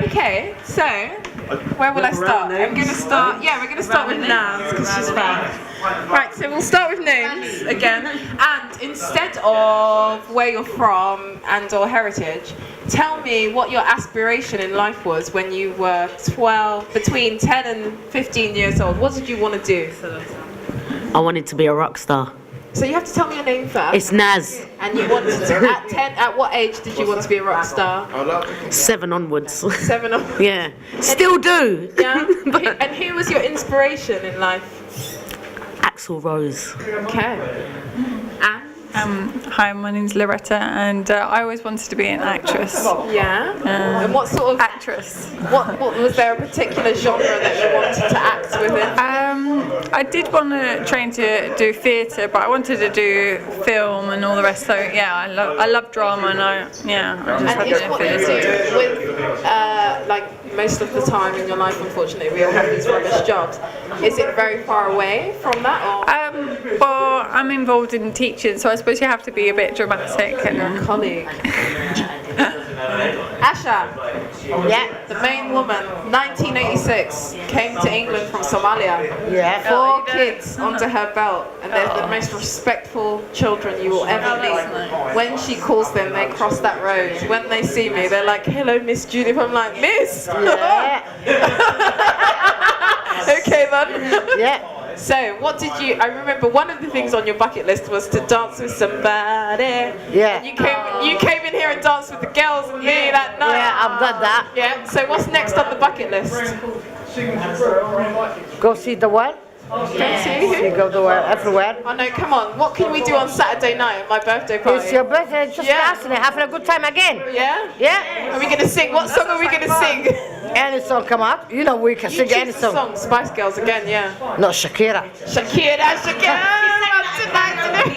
Okay, so where will I start? I'm going to start. Yeah, we're going to start with nouns because she's fast. Right, so we'll start with names again. And instead of where you're from and or heritage, tell me what your aspiration in life was when you were between 10 and 15 years old. What did you want to do? I wanted to be a rock star. So you have to tell me your name first. It's Naz. And you wanted to, at what age did you want to be a rock star? 7 onwards. 7 onwards. Yeah. Still do. Yeah. And who was your inspiration in life? Axl Rose. Okay. Hi, my name's Loretta, and I always wanted to be an actress. Yeah. And what sort of actress? What was there a particular genre that you wanted to act within? I did want to train to do theatre, but I wanted to do film and all the rest. So yeah, I love drama, and I just had Is to do what you theatre. do with like most of the time in your life, unfortunately, we all have these rubbish jobs. Is it very far away from that, or? Well, I'm involved in teaching, so I suppose you have to be a bit dramatic. And your colleague. Asha, yeah, the main woman, 1986, came to England from Somalia. Yeah. 4 kids under her belt, and they're the most respectful children you will ever meet. When she calls them, they cross that road. When they see me, they're like, "Hello, Miss Judith." I'm like, "Miss." Yeah. Okay then. Yeah. So, what did you? I remember one of the things on your bucket list was to dance with somebody. Yeah. And you came in here and danced with the girls and me that night. Yeah, I've done that. Yeah. So, what's next on the bucket list? Go see the world. Go see who? You go to everywhere. Oh no, come on. What can we do on Saturday night at my birthday party? It's your birthday, just dancing, having a good time again. Yeah? Yeah. Are we gonna sing? What song are we gonna sing? Any song come up, you know we can sing any choose the song. Spice Girls again, yeah. Not Shakira. Shakira.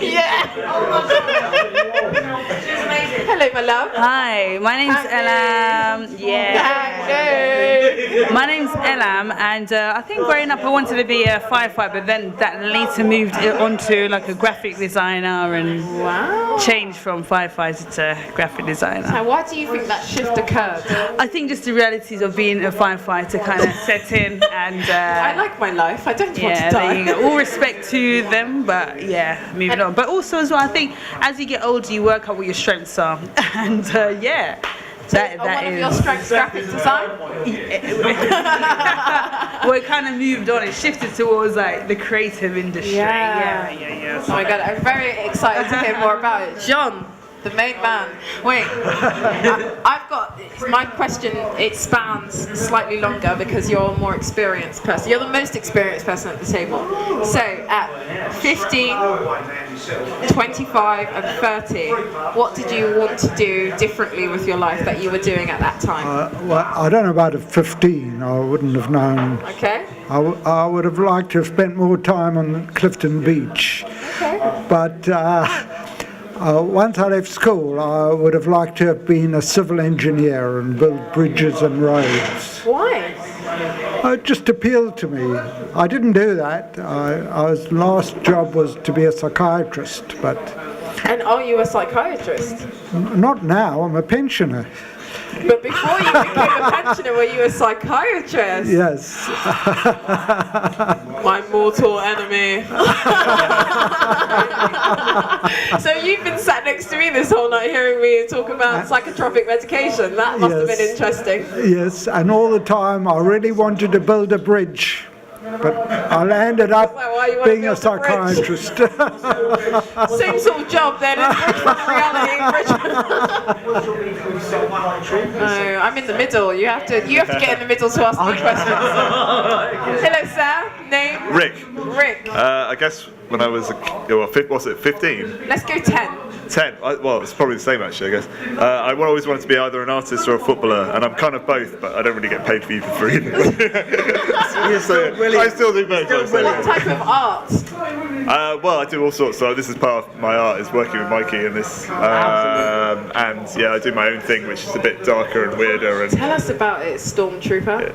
Yeah. Hello, my love. Hi, my name's Elam. Hello. My name's Elam, and I think growing up I wanted to be a firefighter, but then that later moved onto like a graphic designer and changed from firefighter to graphic designer. So why do you think that shift occurred? I think just the realities of being a firefighter kind of set in, and I like my life. I don't want to die. there you go. All respect to them, but yeah, moving on. But also as well, I think as you get older, you work out what your strengths are, and yeah. That one of is your strengths, graphic design? Well, it kind of moved on. It shifted towards like the creative industry. Yeah. Oh my god, I'm very excited to hear more about it. John, the main man. Wait, I've got my question. It spans slightly longer because you're a more experienced person. You're the most experienced person at the table. So at 15, 25 and 30, what did you want to do differently with your life that you were doing at that time? Well, I don't know about at 15. I wouldn't have known. Okay. I would have liked to have spent more time on Clifton Beach. Okay. But once I left school, I would have liked to have been a civil engineer and build bridges and roads. Why? It just appealed to me. I didn't do that. I was last job was to be a psychiatrist, but... And are you a psychiatrist? Not now, I'm a pensioner. But before you became a pensioner, were you a psychiatrist? Yes. My mortal enemy. So you've been sat next to me this whole night hearing me talk about psychotropic medication. That must have been interesting. Yes, and all the time I really wanted to build a bridge. But I ended up being a psychiatrist. Same sort of job then, bridge from reality. No, I'm in the middle. You have to get in the middle to ask me questions. Hello, sir. Name? Rick. I guess when I was, 15? Let's go 10. 10. Well, it's probably the same actually, I guess. I always wanted to be either an artist or a footballer, and I'm kind of both, but I don't really get paid for either for either. So I still do both. What type of art? Well, I do all sorts. So this is part of my art, is working with Mikey in this. And yeah, I do my own thing, which is a bit darker and weirder. And Tell us about it, Stormtrooper.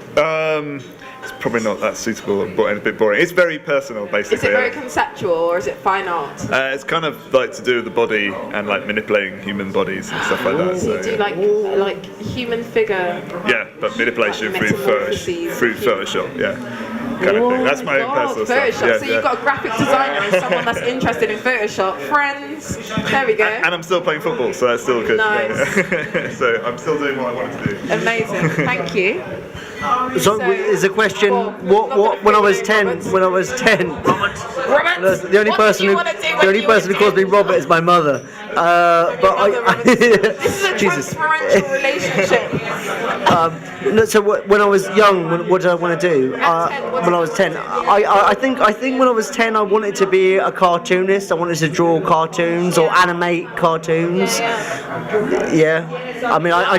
it's probably not that suitable and a bit boring. It's very personal, basically. Is it very conceptual or is it fine art? It's kind of like to do with the body and like manipulating human bodies and stuff like that. So Do you yeah. like human figure? Yeah, but manipulation Like through metamorphoses. Photoshop. Yeah, kind of thing. That's my own personal Photoshop. stuff. Yeah, So yeah. you've got a graphic designer and someone that's interested in Photoshop. Friends. There we go. And I'm still playing football, so that's still good. Nice. Yeah. So I'm still doing what I wanted to do. Amazing. Thank you. So is a question. What when I was 10? When I was 10. Robert. The only What person did you who wanna do when you calls were me Robert is my mother. But This is a Jesus. transferential relationship. No, so when I was young, what did I want to do? When I was 10, I think when I was 10, I wanted to be a cartoonist. I wanted to draw cartoons or animate cartoons. Yeah. I mean, I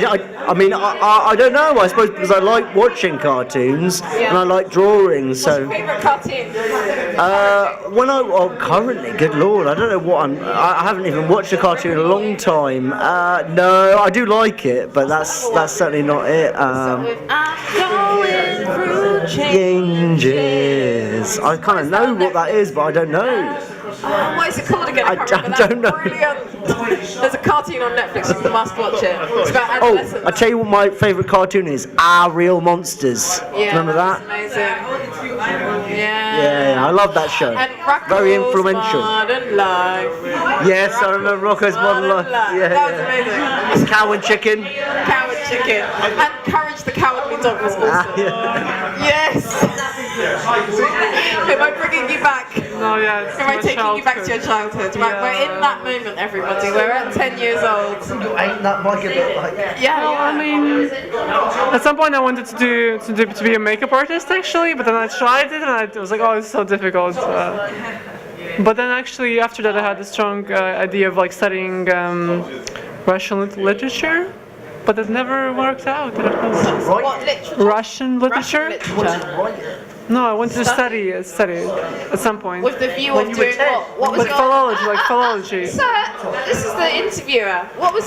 don't know. I suppose because I like watching cartoons and I like drawing. So. Favorite cartoon? Currently, good lord, I don't know what I haven't even watched a cartoon in a long time. No, I do like it, but that's certainly not it. Going through Changes. I kind of know what that is, but I don't know. What is it called again? I can't remember. don't know. Brilliant. There's a cartoon on Netflix. You must watch it. It's about adolescents. Oh, I tell you what my favourite cartoon is. Our Real Monsters. Remember that? Amazing. Yeah. Yeah, I love that show. And Rocco's Very influential. Modern Life. Yes, I remember Rocco's Modern Life. Yeah, That was amazing. It's Cow and Chicken. Cow and Chicken. And Courage the Cowardly Dog was awesome. Yes. Am I bringing you back? No, yeah. It's Am I taking you back to your childhood? Right, we're in that moment, everybody. We're at 10 years old. Ain't that like a bit like? Yeah. I mean, at some point I wanted to be a makeup artist actually, but then I tried it and I was like, oh, it's so difficult. But then actually after that I had a strong idea of like studying Russian literature, but it never worked out. What literature? Russian literature? No, I wanted to study at some point. With the view of doing what? What was Like your... philology. Sir, this is the interviewer. What were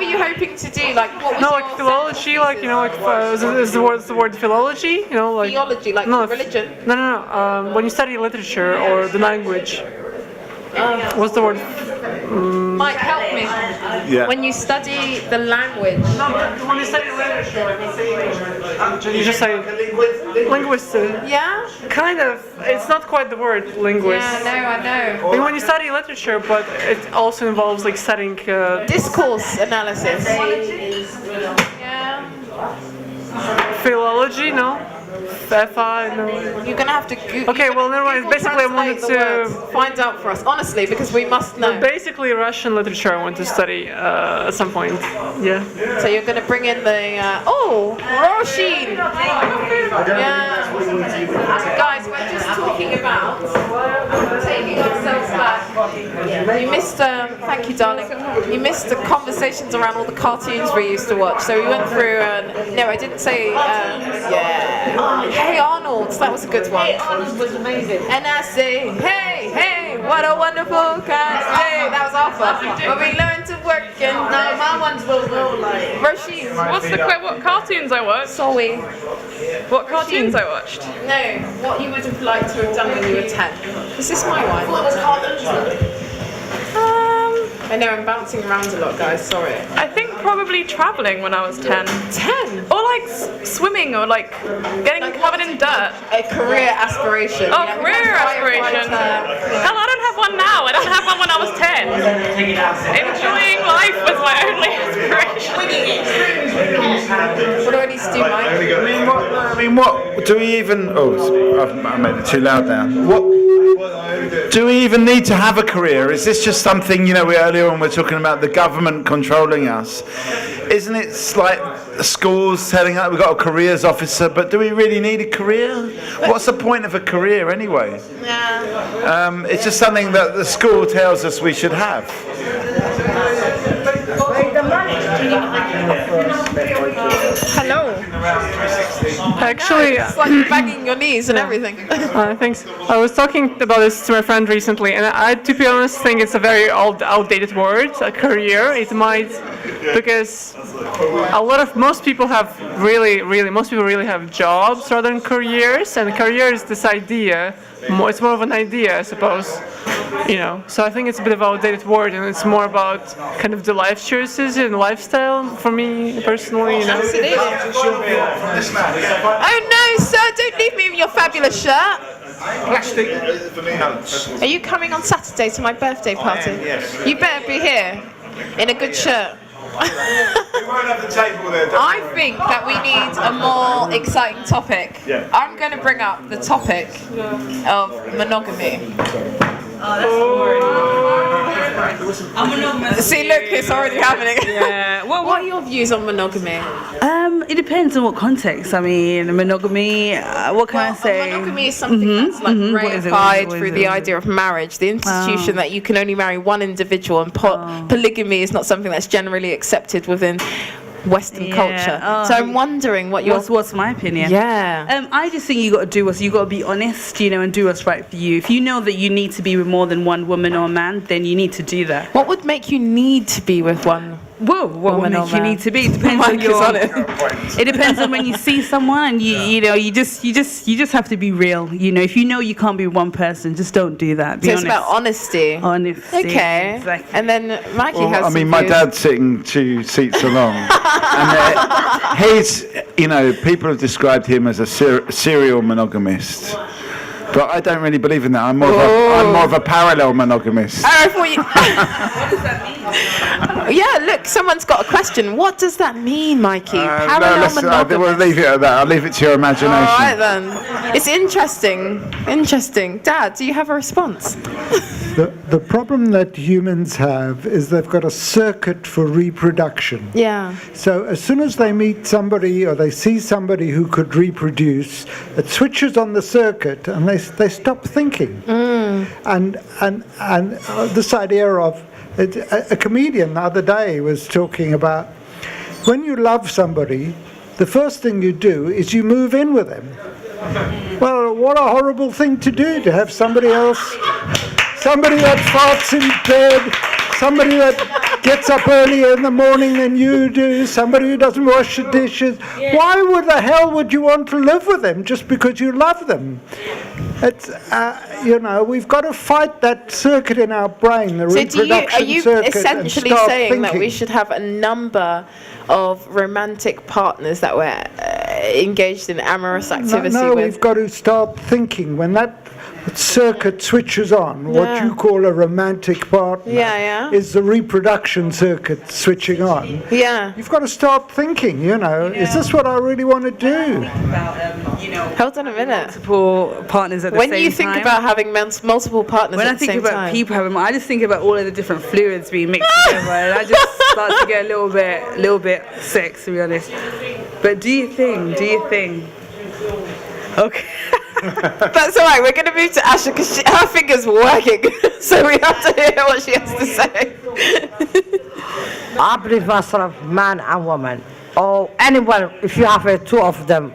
you hoping to do? Like, what was No, your like philology, like is the word philology? You know, like theology, like no, religion? No. When you study literature or the language, what's the word? Mike, help me. Yeah. When you study the language. No, but when you study literature, you just say linguist. Yeah? Kind of. It's not quite the word linguist. Yeah, I know. Like when you study literature, but it also involves like studying. Discourse analysis. Yeah. Philology, no. FI, no. You're gonna have to. Okay, well, never mind. Basically, I wanted to find out for us, honestly, because we must know. Basically, Russian literature I want to study at some point. Yeah. So you're gonna bring in the Roshin. Yeah. Guys, we're just talking about taking ourselves back. You missed. Thank you, darling. You missed the conversations around all the cartoons we used to watch. So we went through. No, I didn't say. Yeah. Hey Arnold, that was a good one. Arnold was amazing. And I say, hey, what a wonderful kind of day. That was awful. But we learned to work and My ones will go like. Rashid. What cartoons I watched? Sorry. What cartoons I watched? No, what you would have liked to have done when you were 10. Is this my wine? I know I'm bouncing around a lot, guys. Sorry. I think probably traveling when I was 10. 10? Or like swimming or like getting covered in dirt. A career aspiration. Oh, Yeah, career aspiration. Hell, I don't have one now. I don't have one when I was 10. Enjoying life was my only aspiration. What do I need to do, Mike? What do we even? Oh, I made it too loud now. What do we even need to have a career? Is this just something, we earlier on we're talking about the government controlling us? Isn't it like the schools telling us we've got a careers officer, but do we really need a career? What's the point of a career anyway? Yeah. It's just something that the school tells us we should have. Hello. Actually, It's like you're banging your knees and everything. thanks. I was talking about this to my friend recently, and I, to be honest, think it's a very outdated word, a career. It might, because most people really have jobs rather than careers, and career is this idea. It's more of an idea, I suppose. So I think it's a bit of an outdated word, and it's more about kind of the life choices and lifestyle for me personally. Absolutely. Oh no, sir! Don't leave me with your fabulous shirt. Are you coming on Saturday to my birthday party? Yes. You better be here in a good shirt. I think that we need a more exciting topic. Yeah. I'm going to bring up the topic of monogamy. See, look, it's already happening. Yeah. What are your views on monogamy? It depends on what context. I mean, monogamy. What can I say? Monogamy is something that's like reified through the idea of marriage, the institution that you can only marry one individual, and polygamy is not something that's generally accepted within Western culture. So I'm wondering what's my opinion. Yeah. I just think you got to be honest, and do what's right for you. If you know that you need to be with more than one woman or man, then you need to do that. What would make you need to be with one? What would make you need to be? It depends on your. It depends on when you see someone, and you just have to be real. If you know you can't be one person, just don't do that. Be So honest. it's about honesty. Honesty. Okay. Exactly. And then Mikey has. I mean, some my views. dad's sitting 2 seats along, and he's, people have described him as a serial monogamist. But I don't really believe in that. I'm more of a parallel monogamist. Oh, I thought you. What does that mean? Yeah, look, someone's got a question. What does that mean, Mikey? Parallel monogamy. We'll leave it at that. I'll leave it to your imagination. All right then. It's interesting. Interesting. Dad, do you have a response? The problem that humans have is they've got a circuit for reproduction. Yeah. So as soon as they meet somebody or they see somebody who could reproduce, it switches on the circuit and they stop thinking. And this idea of a comedian the other day was talking about when you love somebody, the first thing you do is you move in with them. Well, what a horrible thing to do, to have somebody else, somebody that farts in bed, somebody that gets up earlier in the morning than you do, somebody who doesn't wash the dishes. Why the hell would you want to live with them just because you love them? It's, we've got to fight that circuit in our brain, the reproduction are you circuit, essentially and start saying that we thinking. should have a number of romantic partners that we're engaged in amorous activity No, with? we've got to start thinking. When that circuit switches on, what you call a romantic partner is the reproduction circuit switching on. Yeah. You've got to start thinking, is this what I really want to do? Hold on a minute. Multiple partners at the same time. When you think about having multiple partners When at I the think same about time. people having, I just think about all of the different fluids being mixed together, and I just start to get a little bit sick, to be honest. But do you think? Okay. That's all right. We're going to move to Asha because her finger's working, so we have to hear what she has to say. I prefer sort of man and woman, or anyone. If you have two of them,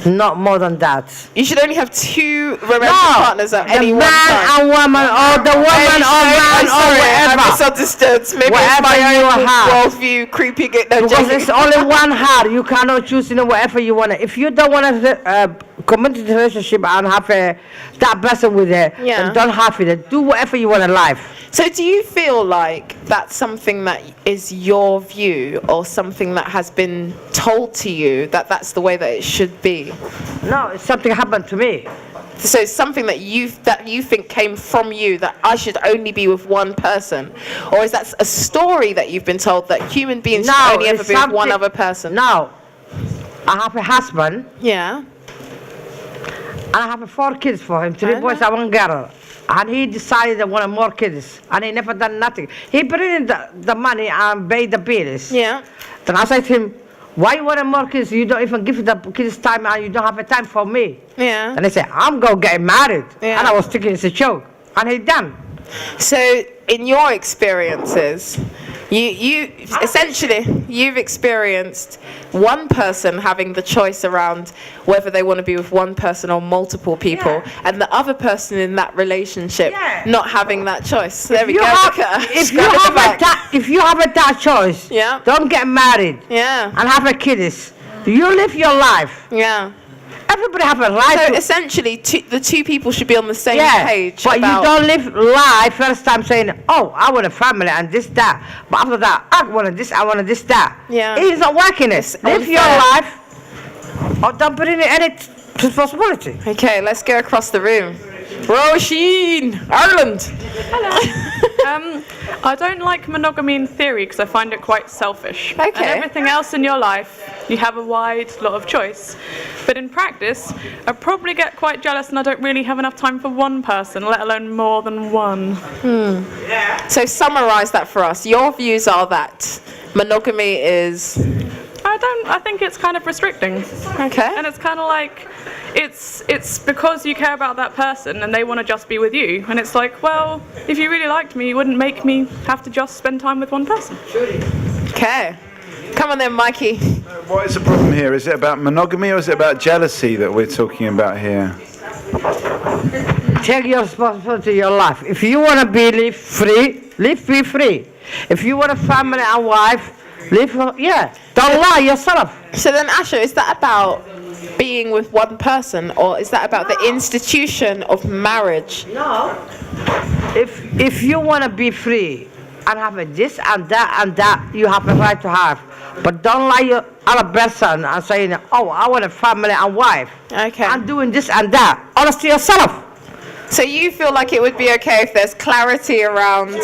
not more than that. You should only have two romantic partners at any one man time. and woman, or the woman or man, or I whatever. misunderstood. Maybe Whatever it's my you own have. worldview creeping it. No, Because joking. it's only one heart. You cannot choose whatever you want. If you don't want to commit to the relationship and have that person with it, then don't have it. Do whatever you want in life. So do you feel like that's something that is your view, or something that has been told to you that that's the way that it should be? No, it's something happened to me. So it's something that you think came from you, that I should only be with one person? Or is that a story that you've been told that human beings should only ever be with one other person? No. I have a husband. Yeah. And I have 4 kids for him, 3 boys and 1 girl. And he decided he wanted more kids, and he never done nothing. He put in the money and paid the bills. Yeah. Then I said to him, why you want more kids? You don't even give the kids time, and you don't have a time for me. Yeah. And he said, I'm going to get married. Yeah. And I was thinking it's a joke. And he done. So in your experiences, You essentially, you've experienced one person having the choice around whether they want to be with one person or multiple people, and the other person in that relationship not having that choice. There we go. If you have that choice, don't get married and have a kids. You live your life. Yeah. Everybody have a right. So essentially, the two people should be on the same page. But you don't live life first time saying, "Oh, I want a family and this that," but after that, I want this, that. Yeah. It's not working. Live your life, or don't put in any responsibility. Okay, let's go across the room. Roisin, Ireland. Hello. I don't like monogamy in theory because I find it quite selfish. Okay. And everything else in your life, you have a wide lot of choice. But in practice, I probably get quite jealous and I don't really have enough time for one person, let alone more than one. So summarise that for us. Your views are that monogamy is... I think it's kind of restricting. Okay. And it's kind of like, it's because you care about that person and they want to just be with you. And it's like, well, if you really liked me, you wouldn't make me have to just spend time with one person. Okay. Come on then, Mikey. What is the problem here? Is it about monogamy or is it about jealousy that we're talking about here? Take your responsibility in your life. If you want to be free, be free. If you want a family and wife, don't lie yourself. So then, Asha, is that about being with one person, or is that about the institution of marriage? No. If you want to be free and have this and that, you have a right to have. But don't lie your other person and saying, "Oh, I want a family and wife." Okay. I'm doing this and that. Honest to yourself. So you feel like it would be okay if there's clarity around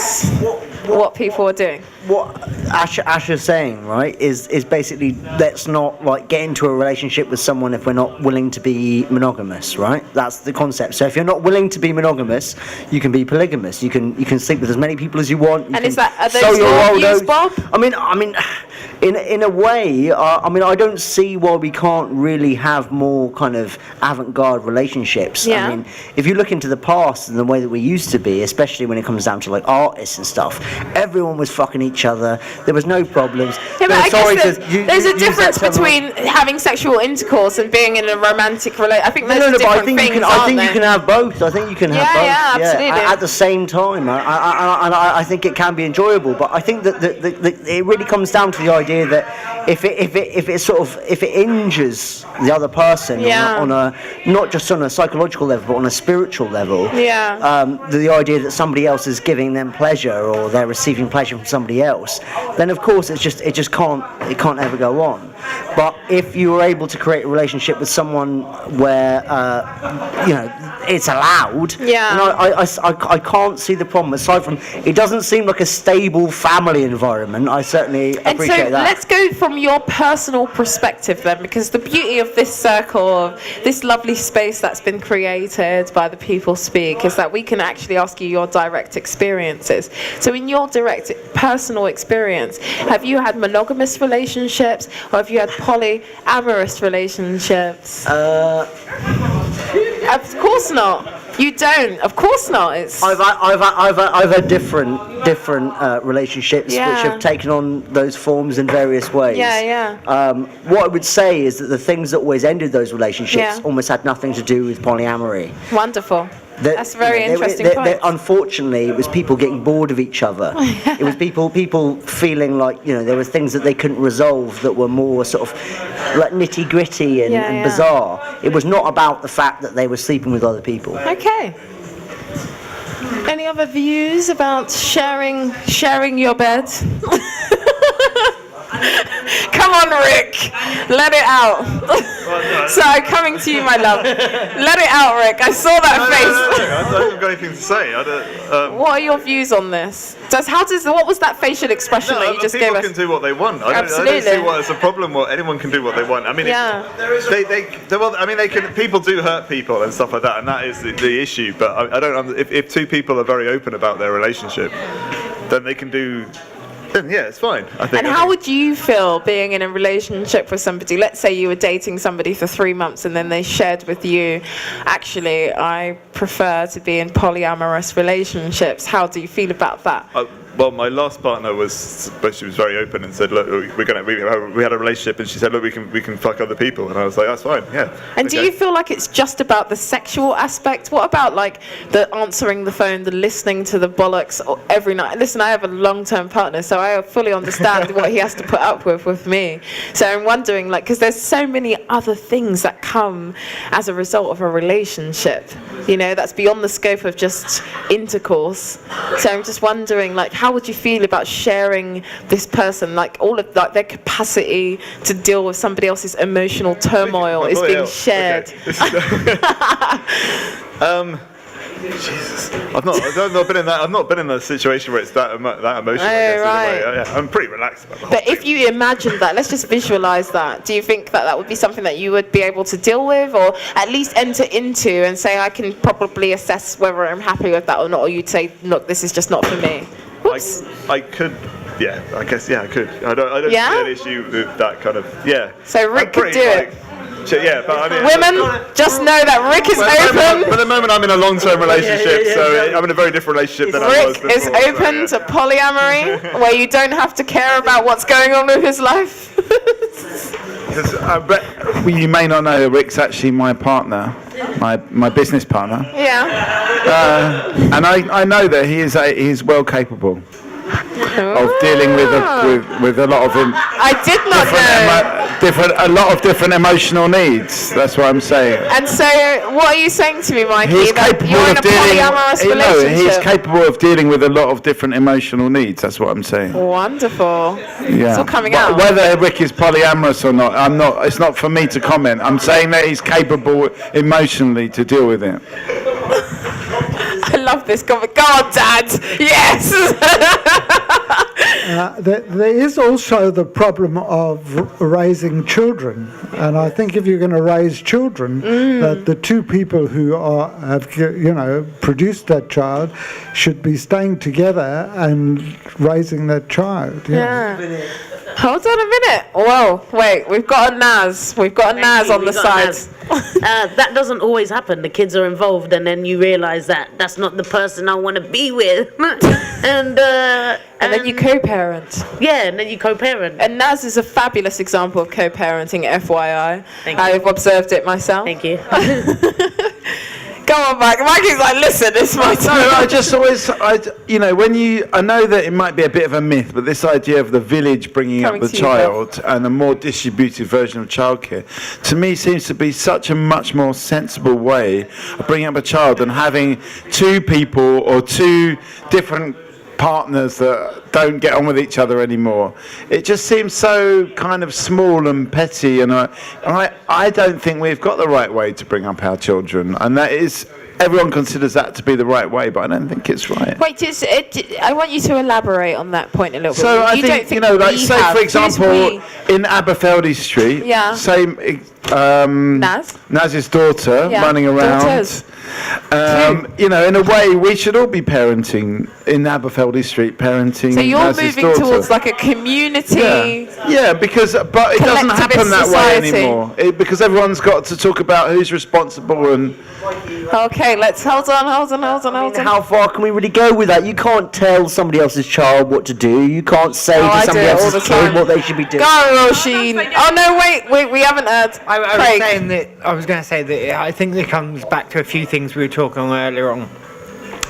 what people are doing? What Asha's saying, right, is basically let's not like get into a relationship with someone if we're not willing to be monogamous, right? That's the concept. So if you're not willing to be monogamous, you can be polygamous. You can sleep with as many people as you want. And are those your views, Bob? I mean, in a way, I don't see why we can't really have more kind of avant-garde relationships. Yeah. I mean, if you look into the past and the way that we used to be, especially when it comes down to like artists and stuff, everyone was fucking each other. There was no problems. Yeah, but I guess there's a difference between having sexual intercourse and being in a romantic relationship. I think there's different things, I think you can have both. I think you can have both. Yeah, absolutely. At the same time. I think it can be enjoyable. But I think that it really comes down to the idea that if it injures the other person on a not just on a psychological level but on a spiritual level, the idea that somebody else is giving them pleasure or they're receiving pleasure from somebody else, then of course it just can't ever go on. But if you were able to create a relationship with someone where it's allowed, and I can't see the problem aside from it doesn't seem like a stable family environment. I certainly appreciate that. Let's go from your personal perspective then, because the beauty of this circle, of this lovely space that's been created by the People Speak, is that we can actually ask you your direct experiences. So in your direct personal experience, have you had monogamous relationships or have you had polyamorous relationships? Of course not. You don't. Of course not. I've had different relationships which have taken on those forms in various ways. What I would say is that the things that always ended those relationships almost had nothing to do with polyamory. Wonderful. That's a very interesting point. Unfortunately, it was people getting bored of each other. It was people feeling like there were things that they couldn't resolve that were more sort of like nitty gritty and bizarre. It was not about the fact that they were sleeping with other people. Okay. Any other views about sharing your bed? Come on, Rick. Let it out. So, coming to you, my love. Let it out, Rick. I saw that face. I haven't got anything to say. What are your views on this? What was that facial expression that you just gave us? People can do what they want. Absolutely. I don't see why it's a problem. Anyone can do what they want. I mean, people do hurt people and stuff like that, and that is the issue. But I don't. If two people are very open about their relationship, then they can do. Then it's fine. I think. And how would you feel being in a relationship with somebody? Let's say you were dating somebody for 3 months and then they shared with you, actually, I prefer to be in polyamorous relationships. How do you feel about that? well, my last partner she was very open and said, look, we had a relationship, and she said, look, we can fuck other people, and I was like, that's fine, yeah. And do you feel like it's just about the sexual aspect? What about like the answering the phone, the listening to the bollocks every night? Listen, I have a long-term partner, so I fully understand what he has to put up with me. So I'm wondering, like, because there's so many other things that come as a result of a relationship, you know, that's beyond the scope of just intercourse. So I'm just wondering, like, how would you feel about sharing this person, like all of like their capacity to deal with somebody else's emotional turmoil is being shared? Okay. Jesus, I've not been in that situation where it's that emotional. I guess, right. In a way. Yeah, I'm pretty relaxed about the whole But if you imagine that, let's just visualize that. Do you think that that would be something that you would be able to deal with, or at least enter into and say, I can probably assess whether I'm happy with that or not, or you'd say, look, this is just not for me? Whoops. I could. Yeah, I guess. Yeah, I could. I don't see an issue with that kind of. Yeah. So Rick could do it. Yeah, but I mean, women, just know that Rick is open. For the moment, I'm in a long-term relationship, so I'm in a very different relationship than I was before. Rick is open to polyamory, where you don't have to care about what's going on with his life. You may not know, Rick's actually my partner, my business partner. Yeah. And I know that he is well capable of dealing with a lot of I did not know. A lot of different emotional needs. That's what I'm saying. And so, what are you saying to me, Mikey? He's that capable you're in of a polyamorous relationship? he's capable of dealing with a lot of different emotional needs. That's what I'm saying. Wonderful. Yeah. It's all coming out. Whether Rick is polyamorous or not, I'm not. It's not for me to comment. I'm saying that he's capable emotionally to deal with it. I love this comment. Go on, Dad. Yes. There is also the problem of raising children, and I think if you're going to raise children, that the two people who have produced that child should be staying together and raising that child. Yeah. Hold on a minute. Whoa, wait, we've got a Naz. We've got a Naz on the side. That doesn't always happen. The kids are involved, and then you realise that that's not the person I want to be with. and then you co-parent. Yeah, and then you co-parent. And Naz is a fabulous example of co-parenting, FYI. Thank you. I've observed it myself. Thank you. Go on, Mike. Mikey's like, listen, it's my turn. No, I just always, I know that it might be a bit of a myth, but this idea of the village bringing up the child and a more distributed version of childcare, to me seems to be such a much more sensible way of bringing up a child than having two people or two different partners that don't get on with each other anymore. It just seems so kind of small and petty, and I don't think we've got the right way to bring up our children, and that is, everyone considers that to be the right way, but I don't think it's right. Wait, I want you to elaborate on that point a little bit. So I think, say for example, in Aberfeldy Street, same Naz's daughter running around. In a way, we should all be parenting in Aberfeldy Street, parenting. So you're Naz's moving daughter. towards like a community. Yeah, but it doesn't happen that way anymore. Because everyone's got to talk about who's responsible and. Okay, let's hold on. How far can we really go with that? You can't tell somebody else's child what to do. You can't say to somebody else's kid what they should be doing. Go, Roisin. Oh no, wait, we haven't heard. I was going to say that I think it comes back to a few things we were talking on earlier on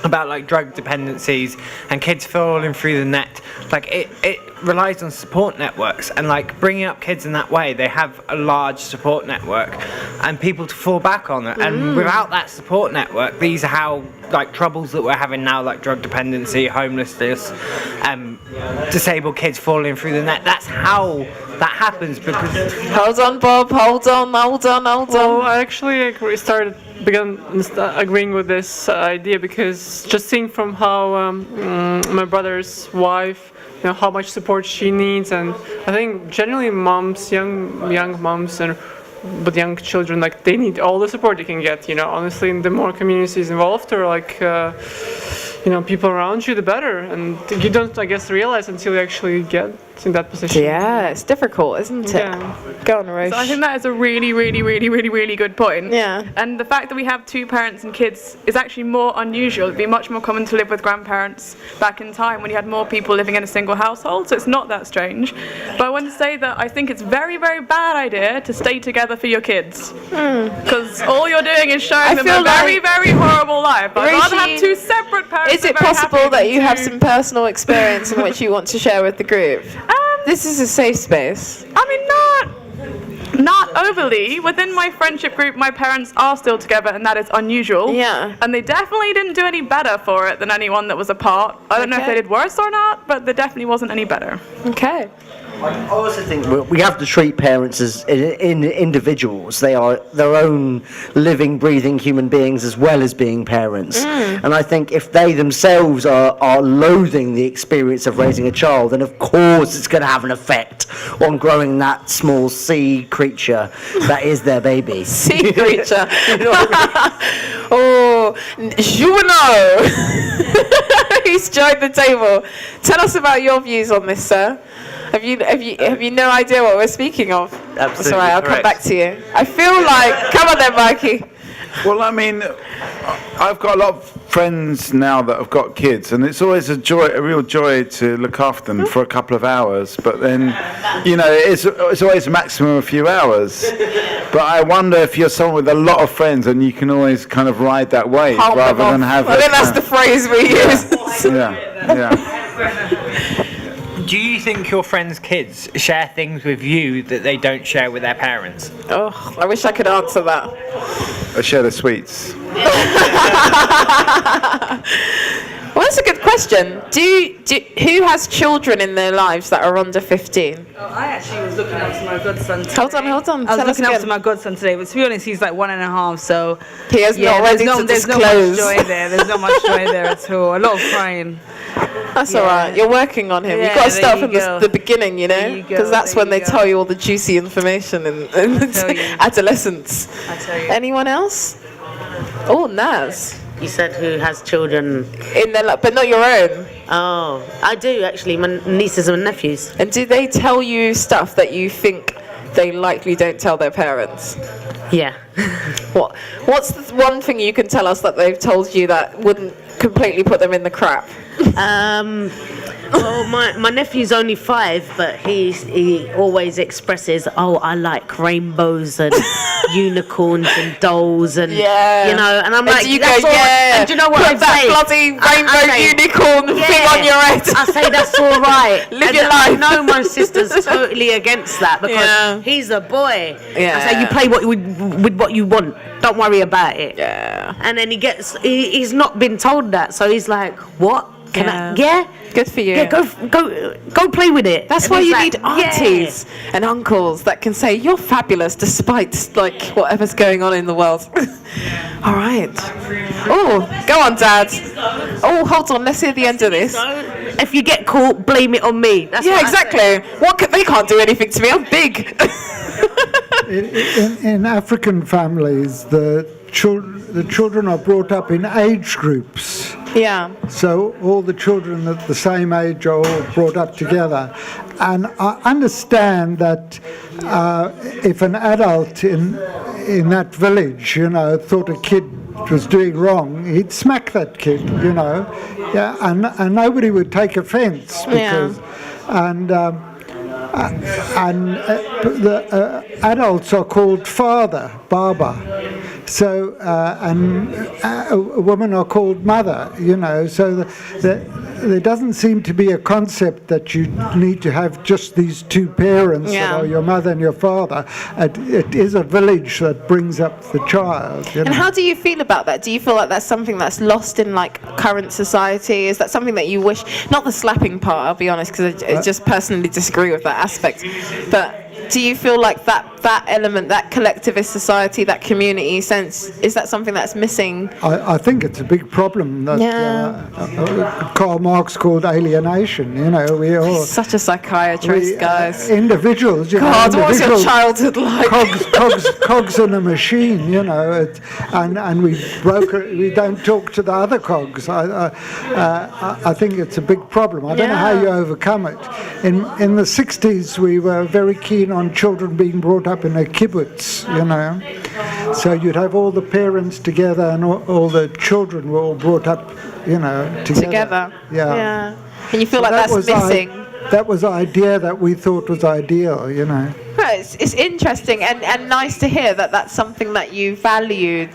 about like drug dependencies and kids falling through the net. Like it relies on support networks, and like bringing up kids in that way, they have a large support network and people to fall back on it. And without that support network, these are how like troubles that we're having now, like drug dependency, homelessness, disabled kids falling through the net. That's how that happens. Because hold on, Bob. Hold on. Well, I actually began agreeing with this idea, because just seeing from how my brother's wife, how much support she needs, and I think generally moms, young moms and with young children, like they need all the support they can get. Honestly, the more communities involved, or like people around you, the better. And you don't, I guess, realize until you actually get in that position. Yeah, it's difficult, isn't it? Yeah. Go on, Rose. So I think that is a really, really, really, really, really good point. Yeah. And the fact that we have 2 parents and kids is actually more unusual. It'd be much more common to live with grandparents back in time when you had more people living in a single household, so it's not that strange. But I want to say that I think it's very, very bad idea to stay together for your kids. Because all you're doing is showing them a very, very horrible life. I'd rather have 2 separate parents. Is it possible that you have some personal experience in which you want to share with the group? This is a safe space. I mean, not overly. Within my friendship group, my parents are still together, and that is unusual. Yeah. And they definitely didn't do any better for it than anyone that was apart. I don't know if they did worse or not, but there definitely wasn't any better. Okay. I also think we have to treat parents as individuals. They are their own living, breathing human beings as well as being parents. And I think if they themselves are loathing the experience of raising a child, then of course it's going to have an effect on growing that small sea creature that is their baby. Sea creature. Oh, Juvenal. He's joined the table. Tell us about your views on this, sir. Have you no idea what we're speaking of? Absolutely. That's all right, I'll come back to you. I feel like, come on then, Mikey. Well, I mean, I've got a lot of friends now that have got kids, and it's always a real joy to look after them for a couple of hours. But then, it's always a maximum of a few hours. But I wonder if you're someone with a lot of friends, and you can always kind of ride that wave rather than have. I think that's the phrase we use. Yeah. Do you think your friends' kids share things with you that they don't share with their parents? Oh, I wish I could answer that. I share the sweets. Well, that's a good question. Who has children in their lives that are under 15? Oh, I actually was looking up to my godson today. Hold on. I was looking up to my godson today, but to be honest, he's like 1.5, so he has not ready to there's disclose. no much joy there. There's not much joy there at all. A lot of crying. That's all right. You're working on him. You've got to start from the beginning, because that's when they tell you all the juicy information in adolescence. I tell you. Anyone else? Oh, Naz. You said who has children in their but not your own. Oh, I do actually. My nieces and nephews. And do they tell you stuff that you think they likely don't tell their parents? Yeah. What's the one thing you can tell us that they've told you that wouldn't completely put them in the crap? Well, my nephew's only 5, but he always expresses, I like rainbows and unicorns and dolls and and I'm like, that's all right. And do you know what Put that bloody rainbow unicorn thing on your head. I say that's all right. Live your life. I know my sister's totally against that because he's a boy. I say you play with what you want. Don't worry about it. Yeah. And then he's not been told that, so he's like, what? Can I? Yeah. Good for you. Yeah, go play with it. That's why you need aunties and uncles that can say you're fabulous despite whatever's going on in the world. All right. Oh, go on, Dad. Oh, hold on. Let's hear the end of this. If you get caught, blame it on me. That's exactly. They can't do anything to me. I'm big. In African families, the children are brought up in age groups. Yeah. So all the children at the same age are all brought up together. And I understand that if an adult in that village, thought a kid was doing wrong, he'd smack that kid, Yeah, and nobody would take offence because, the adults are called father, Baba. So, women are called mother, so there doesn't seem to be a concept that you need to have just these 2 parents that are your mother and your father. It is a village that brings up the child. And how do you feel about that? Do you feel like that's something that's lost in current society? Is that something that you wish, not the slapping part, I'll be honest, because I just personally disagree with that aspect, but do you feel like that element, that collectivist society, that community sense, is that something that's missing? I think it's a big problem that Karl Marx called alienation. You know, we all such a psychiatrist, guys. Individuals, you God, know, what was your childhood like? cogs in a machine, you know, and we don't talk to the other cogs. I think it's a big problem. I don't know how you overcome it. In the 60s, we were very keen on children being brought up in a kibbutz, you know. So you'd have all the parents together and all the children were all brought up, you know, together. Yeah. And you feel like that's missing. That was the idea that we thought was ideal, you know. Well, it's interesting and nice to hear that that's something that you valued,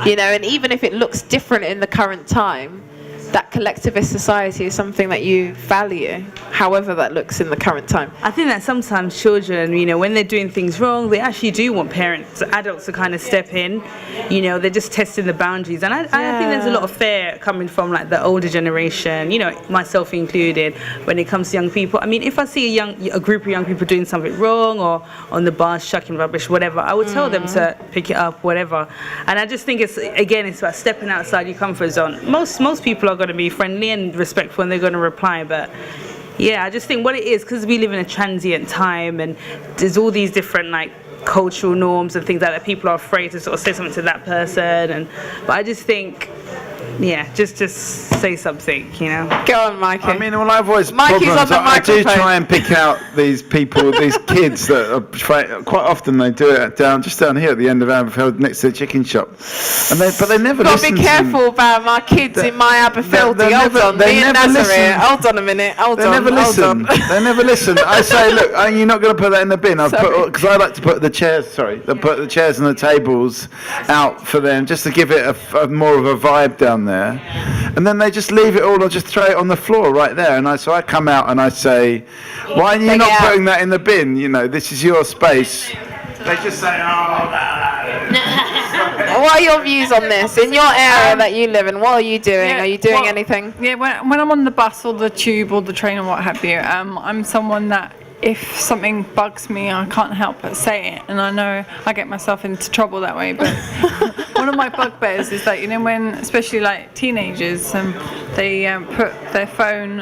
you know, and even if it looks different in the current time, that collectivist society is something that you value, however that looks in the current time. I think that sometimes children, you know, when they're doing things wrong, they actually do want parents, adults to kind of step in. You know, they're just testing the boundaries. And I think there's a lot of fear coming from like the older generation, you know, myself included, when it comes to young people. I mean, if I see a group of young people doing something wrong or on the bus chucking rubbish, whatever, I would tell them to pick it up, whatever. And I just think it's about stepping outside your comfort zone. Most people are going to be friendly and respectful and they're going to reply, but yeah, I just think what it is, because we live in a transient time and there's all these different like cultural norms and things like that, people are afraid to sort of say something to that person, but I just think just say something, you know. Go on, Mikey. I mean, well, I've always Mikey's problems. on the I do microphone. try and pick out these people, these kids that are quite often they do it down here at the end of Aberfeldy next to the chicken shop, but they never listen. Got to be careful about my kids in my Aberfeldy. Hold on a minute. They never listen. I say, look, you're not going to put that in the bin. Because I like to put the chairs. Sorry, put the chairs and the tables out for them just to give it a more of a vibe down there, and then they just leave it all or just throw it on the floor right there. And so I come out and I say, why are you not putting that in the bin? You know, this is your space. They just say, What are your views on this in your area that you live in? What are you doing? Are you doing anything? Yeah, when I'm on the bus or the tube or the train or what have you, I'm someone that if something bugs me, I can't help but say it, and I know I get myself into trouble that way. But one of my bugbears is that, you know, when especially like teenagers, they put their phone,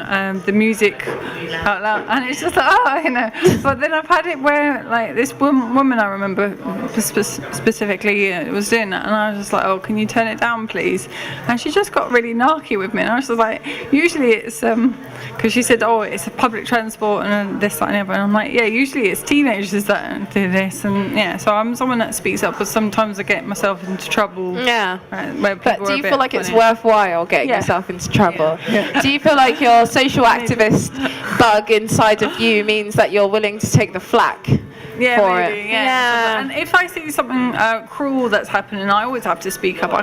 the music out loud, and it's just like, you know. But then I've had it where like this woman I remember specifically was doing that, and I was just like, oh, can you turn it down, please? And she just got really narky with me, and I was just like, usually it's because she said, oh, it's a public transport and this, that, and the other. And I'm like, yeah, usually it's teenagers that do this, and so I'm someone that speaks up, but sometimes I get myself into trouble. Yeah. But do you feel like it's worthwhile getting yourself into trouble? Yeah. Do you feel like your social activist bug inside of you means that you're willing to take the flack? For it? Yeah. And if I see something cruel that's happening, I always have to speak up. I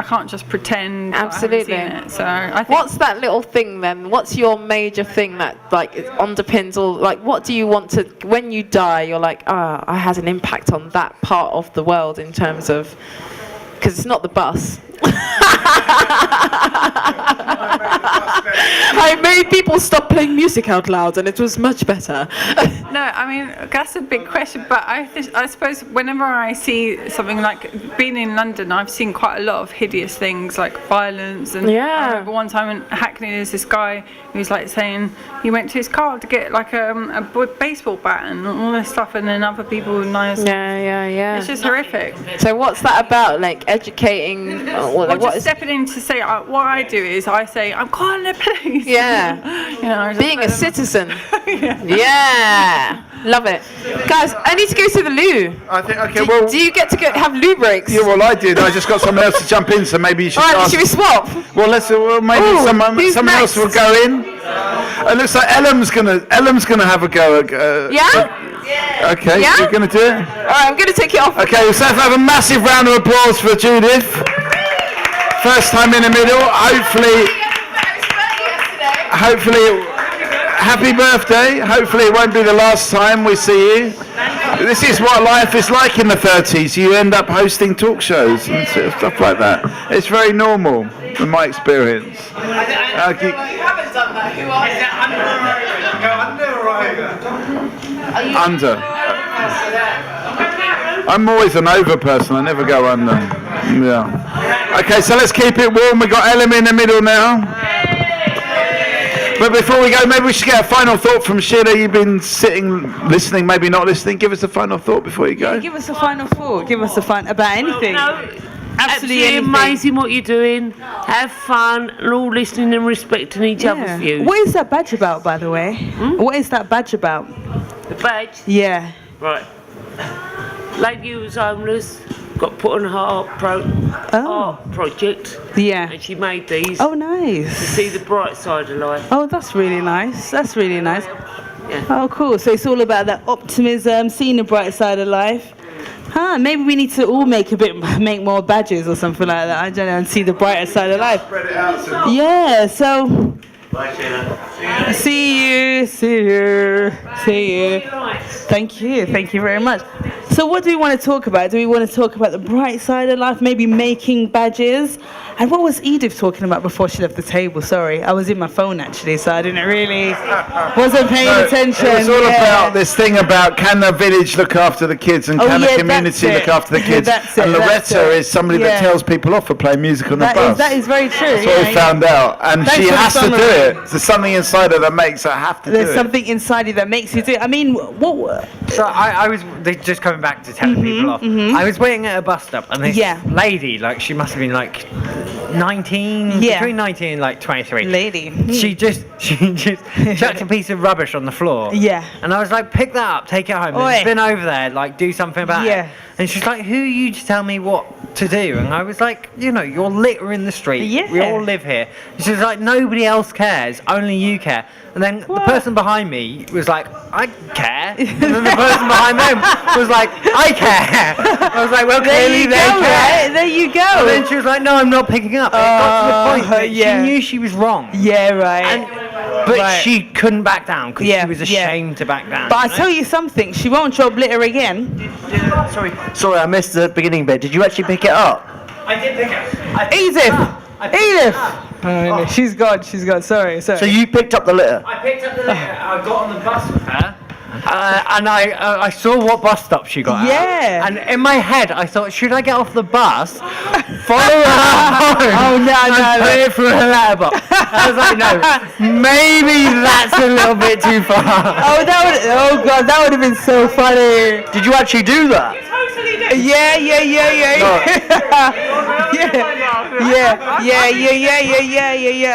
can't just pretend. Absolutely. I haven't seen it. So I think what's that little thing then? What's your major thing that like underpins all? Like, what do you want to? When you die, you're like, I had an impact on that part of the world in terms of, because it's not the bus. I made people stop playing music out loud, and it was much better. No, I mean, that's a big question, but I suppose whenever I see something like, being in London, I've seen quite a lot of hideous things like violence, and I remember one time in Hackney there's this guy who was like saying he went to his car to get like a baseball bat and all this stuff, and then other people it's just horrific. So what's that about, like educating? Just stepping in to say, what I do is I say, I'm calling the police. Yeah. You know, being a citizen. Yeah. Love it. Guys, I need to go to the loo. I think, do you get to have loo breaks? Yeah, well, I did. I just got someone else to jump in, so maybe you should ask. Should we swap? Well, maybe someone else will go in. It looks like Ellen's gonna have a go. Yeah? Okay, you're gonna do it? Alright, I'm gonna take it off. Okay, so have a massive round of applause for Judith. First time in the middle. Hopefully, happy birthday. Hopefully it won't be the last time we see you. This is what life is like in the 30s. You end up hosting talk shows and stuff like that. It's very normal. in my experience. You haven't done that. Who are you? Under. I'm always an over person. I never go under. Yeah. Okay, so let's keep it warm. We've got Ellen in the middle now. But before we go, maybe we should get a final thought from Sheila. You've been sitting, listening, maybe not listening. Give us a final thought before you go. Yeah, give us a final thought. Give us a about anything. Absolutely anything. amazing what you're doing. Have fun and all listening and respecting each other's views. What is that badge about, by the way? What is that badge about? The badge? Yeah. Right. Lady who was homeless got put on her art project. Yeah. And she made these. Oh, nice. To see the bright side of life. Oh, that's really nice. That's really nice. Yeah. Oh, cool. So it's all about that optimism, seeing the bright side of life. Huh, maybe we need to all make more badges or something like that. I don't know, and see the brighter side of life. Spread it out. Yeah, so Bye, Sheila. see you. Thank you very much. So what do we want to talk about? Do we want to talk about the bright side of life, maybe making badges? And what was Edith talking about before she left the table? Sorry, I was in my phone actually, so I didn't really, wasn't paying attention. It was all about this thing about can the village look after the kids and can the community look after the kids. And Loretta is somebody that tells people off for playing music on the bus. That is very true. That's what we found out. And she has to do it. There's something inside her that makes her have to do it. There's something inside you that makes you do it. I mean, what? So I was just coming back to telling people off. I was waiting at a bus stop and this lady, like she must have been like 19, between 19 and like 23. Lady. She just chucked a piece of rubbish on the floor. Yeah. And I was like, pick that up, take it home. It's been over there, like do something about it. And she's like, who are you to tell me what to do? And I was like, you know, you're littering the street. Yeah. We all live here. And she's like, nobody else cares, only you care. And then the person behind me was like, I care. And then the person behind them was like, I care. I was like, well, clearly they care. Right? There you go. And then she was like, no, I'm not picking up. It got to the point that she knew she was wrong. Yeah, right. But she couldn't back down because she was ashamed to back down. But I tell you something, she won't drop litter again. Sorry, I missed the beginning bit. Did you actually pick it up? I did pick it. Edith! She's gone. Sorry. So you picked up the litter? I picked up the litter. I got on the bus with her. And I saw what bus stop she got at. And in my head, I thought, should I get off the bus, follow her home, and put it through her letterbox? I was like, no, maybe that's a little bit too far. Oh God, that would have been so funny. Did you actually do that? Yeah.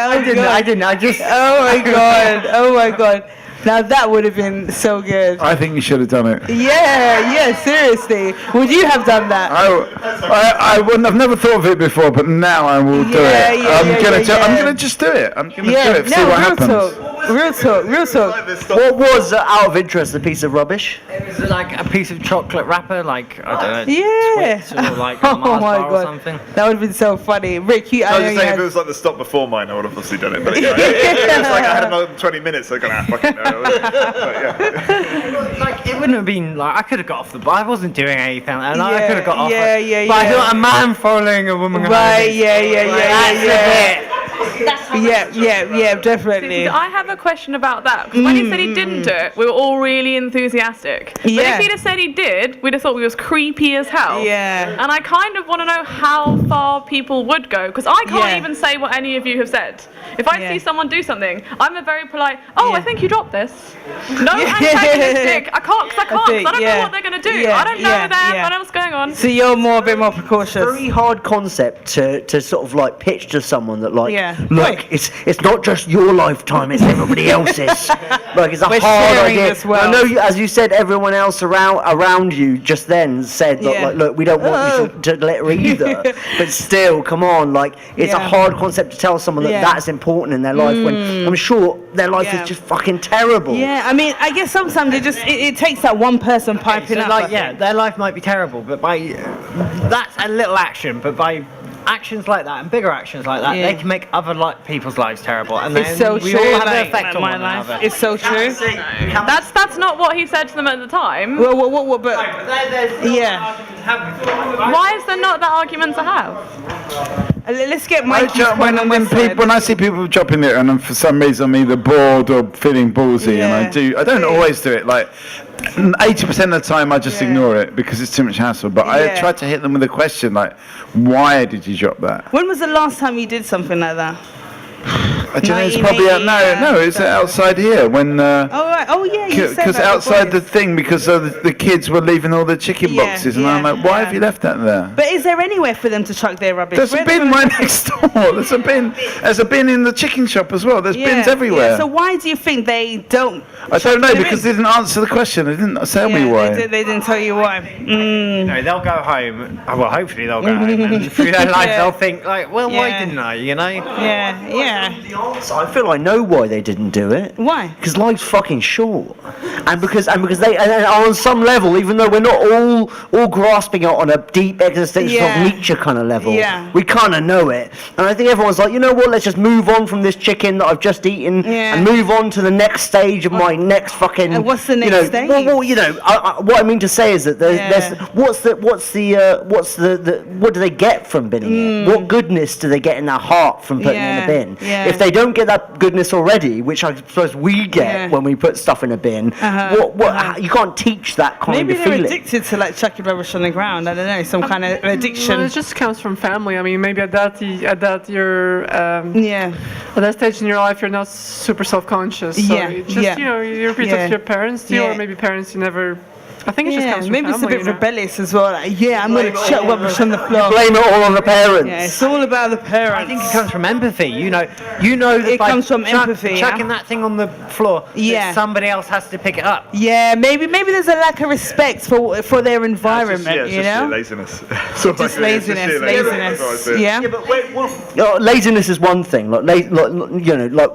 I didn't. I just. Oh my God. Now that would have been so good. I think you should have done it. Yeah, seriously. Would you have done that? I wouldn't. I've never thought of it before, but now I will do it. I'm gonna just do it. I'm gonna do it. See what happens. Real talk. What was, out of interest, a piece of rubbish? It was like a piece of chocolate wrapper, like I don't know, Twix or like a Oh Mars my bar or God, something. that would have been so funny. Rick, I was just saying, if it was like the stop before mine, I would have obviously done it. But it was like I had another 20 minutes, so I was going, fucking no. Like it wouldn't have been like I could have got off the bus. I wasn't doing anything, and I could have got off. But I thought a man following a woman. Right? Yeah, definitely. I have a question about that, because when he said he didn't do it, we were all really enthusiastic. But if he'd have said he did, we'd have thought we was creepy as hell. Yeah. And I kind of want to know how far people would go, because I can't even say what any of you have said. If I see someone do something, I'm a very polite, I think you dropped this. No antagonistic. I can't, because I don't know what they're going to do. I don't know them, I don't know what's going on. So you're a bit more precautious. It's a very hard concept to sort of like pitch to someone that like, look, it's not just your lifetime, it's everybody else's. Like it's a hard idea. I know, as you said, everyone else around you just then said, look, we don't want you to litter either. But still, come on, like it's a hard concept to tell someone that that's important in their life when I'm sure their life is just fucking terrible. Yeah, I mean, I guess sometimes it takes that one person piping up. Like, their life might be terrible, but that's a little action, but by actions like that and bigger actions like that, they can make other people's lives terrible, and then it's so we true. all have an effect on one another. It's so true. That's not what he said to them at the time. But why is there not that argument to have? Let's get I Mikey's drop, point on this side. when I see people dropping it, and I'm, for some reason I'm either bored or feeling ballsy, and I don't always do it. Like 80% of the time, I just ignore it because it's too much hassle. But I try to hit them with a question like, "Why did you drop that?" When was the last time you did something like that? I don't know. It's probably it's outside here when. Oh right. Oh yeah. You said Because that outside before. the thing, because the kids were leaving all the chicken boxes, and I'm like, why have you left that there? But is there anywhere for them to chuck their rubbish? There's a bin right next door. There's a bin in the chicken shop as well. There's bins everywhere. Yeah. So why do you think they don't? I don't know, because they didn't answer the question. They didn't tell me why. They didn't tell you why. No, they'll go home. Well, hopefully they'll go home. And through their lives, they'll think like, well, why didn't I? You know? Yeah. I feel I know why they didn't do it. Why? Because life's fucking short, and because they and on some level, even though we're not all grasping it on a deep existential sort of Nietzsche kind of level, we kind of know it. And I think everyone's like, you know what? Let's just move on from this chicken that I've just eaten and move on to the next stage of my next fucking. And what's the next stage? Well, you know, what I mean to say is that there's what do they get from binning it? What goodness do they get in their heart from putting it in a bin? If they don't get that goodness already, which I suppose we get when we put stuff in a bin, you can't teach that kind Maybe of they're feeling. addicted to like chucking rubbish on the ground. I don't know, some kind of addiction. Well, it just comes from family. I mean, maybe at that stage in your life, you're not super self-conscious. So you just you know, you repeat it to your parents too, or maybe parents you never. I think it just comes from maybe family, it's a bit rebellious as well. Like, I'm going to chuck rubbish on the floor. Blame it all on the parents. Yeah, it's all about the parents. I think it comes from empathy. You know that it comes from empathy. Chucking that thing on the floor. that somebody else has to pick it up. Yeah, maybe there's a lack of respect for their environment. It's you know, laziness. just laziness. Yeah. But laziness is one thing. Like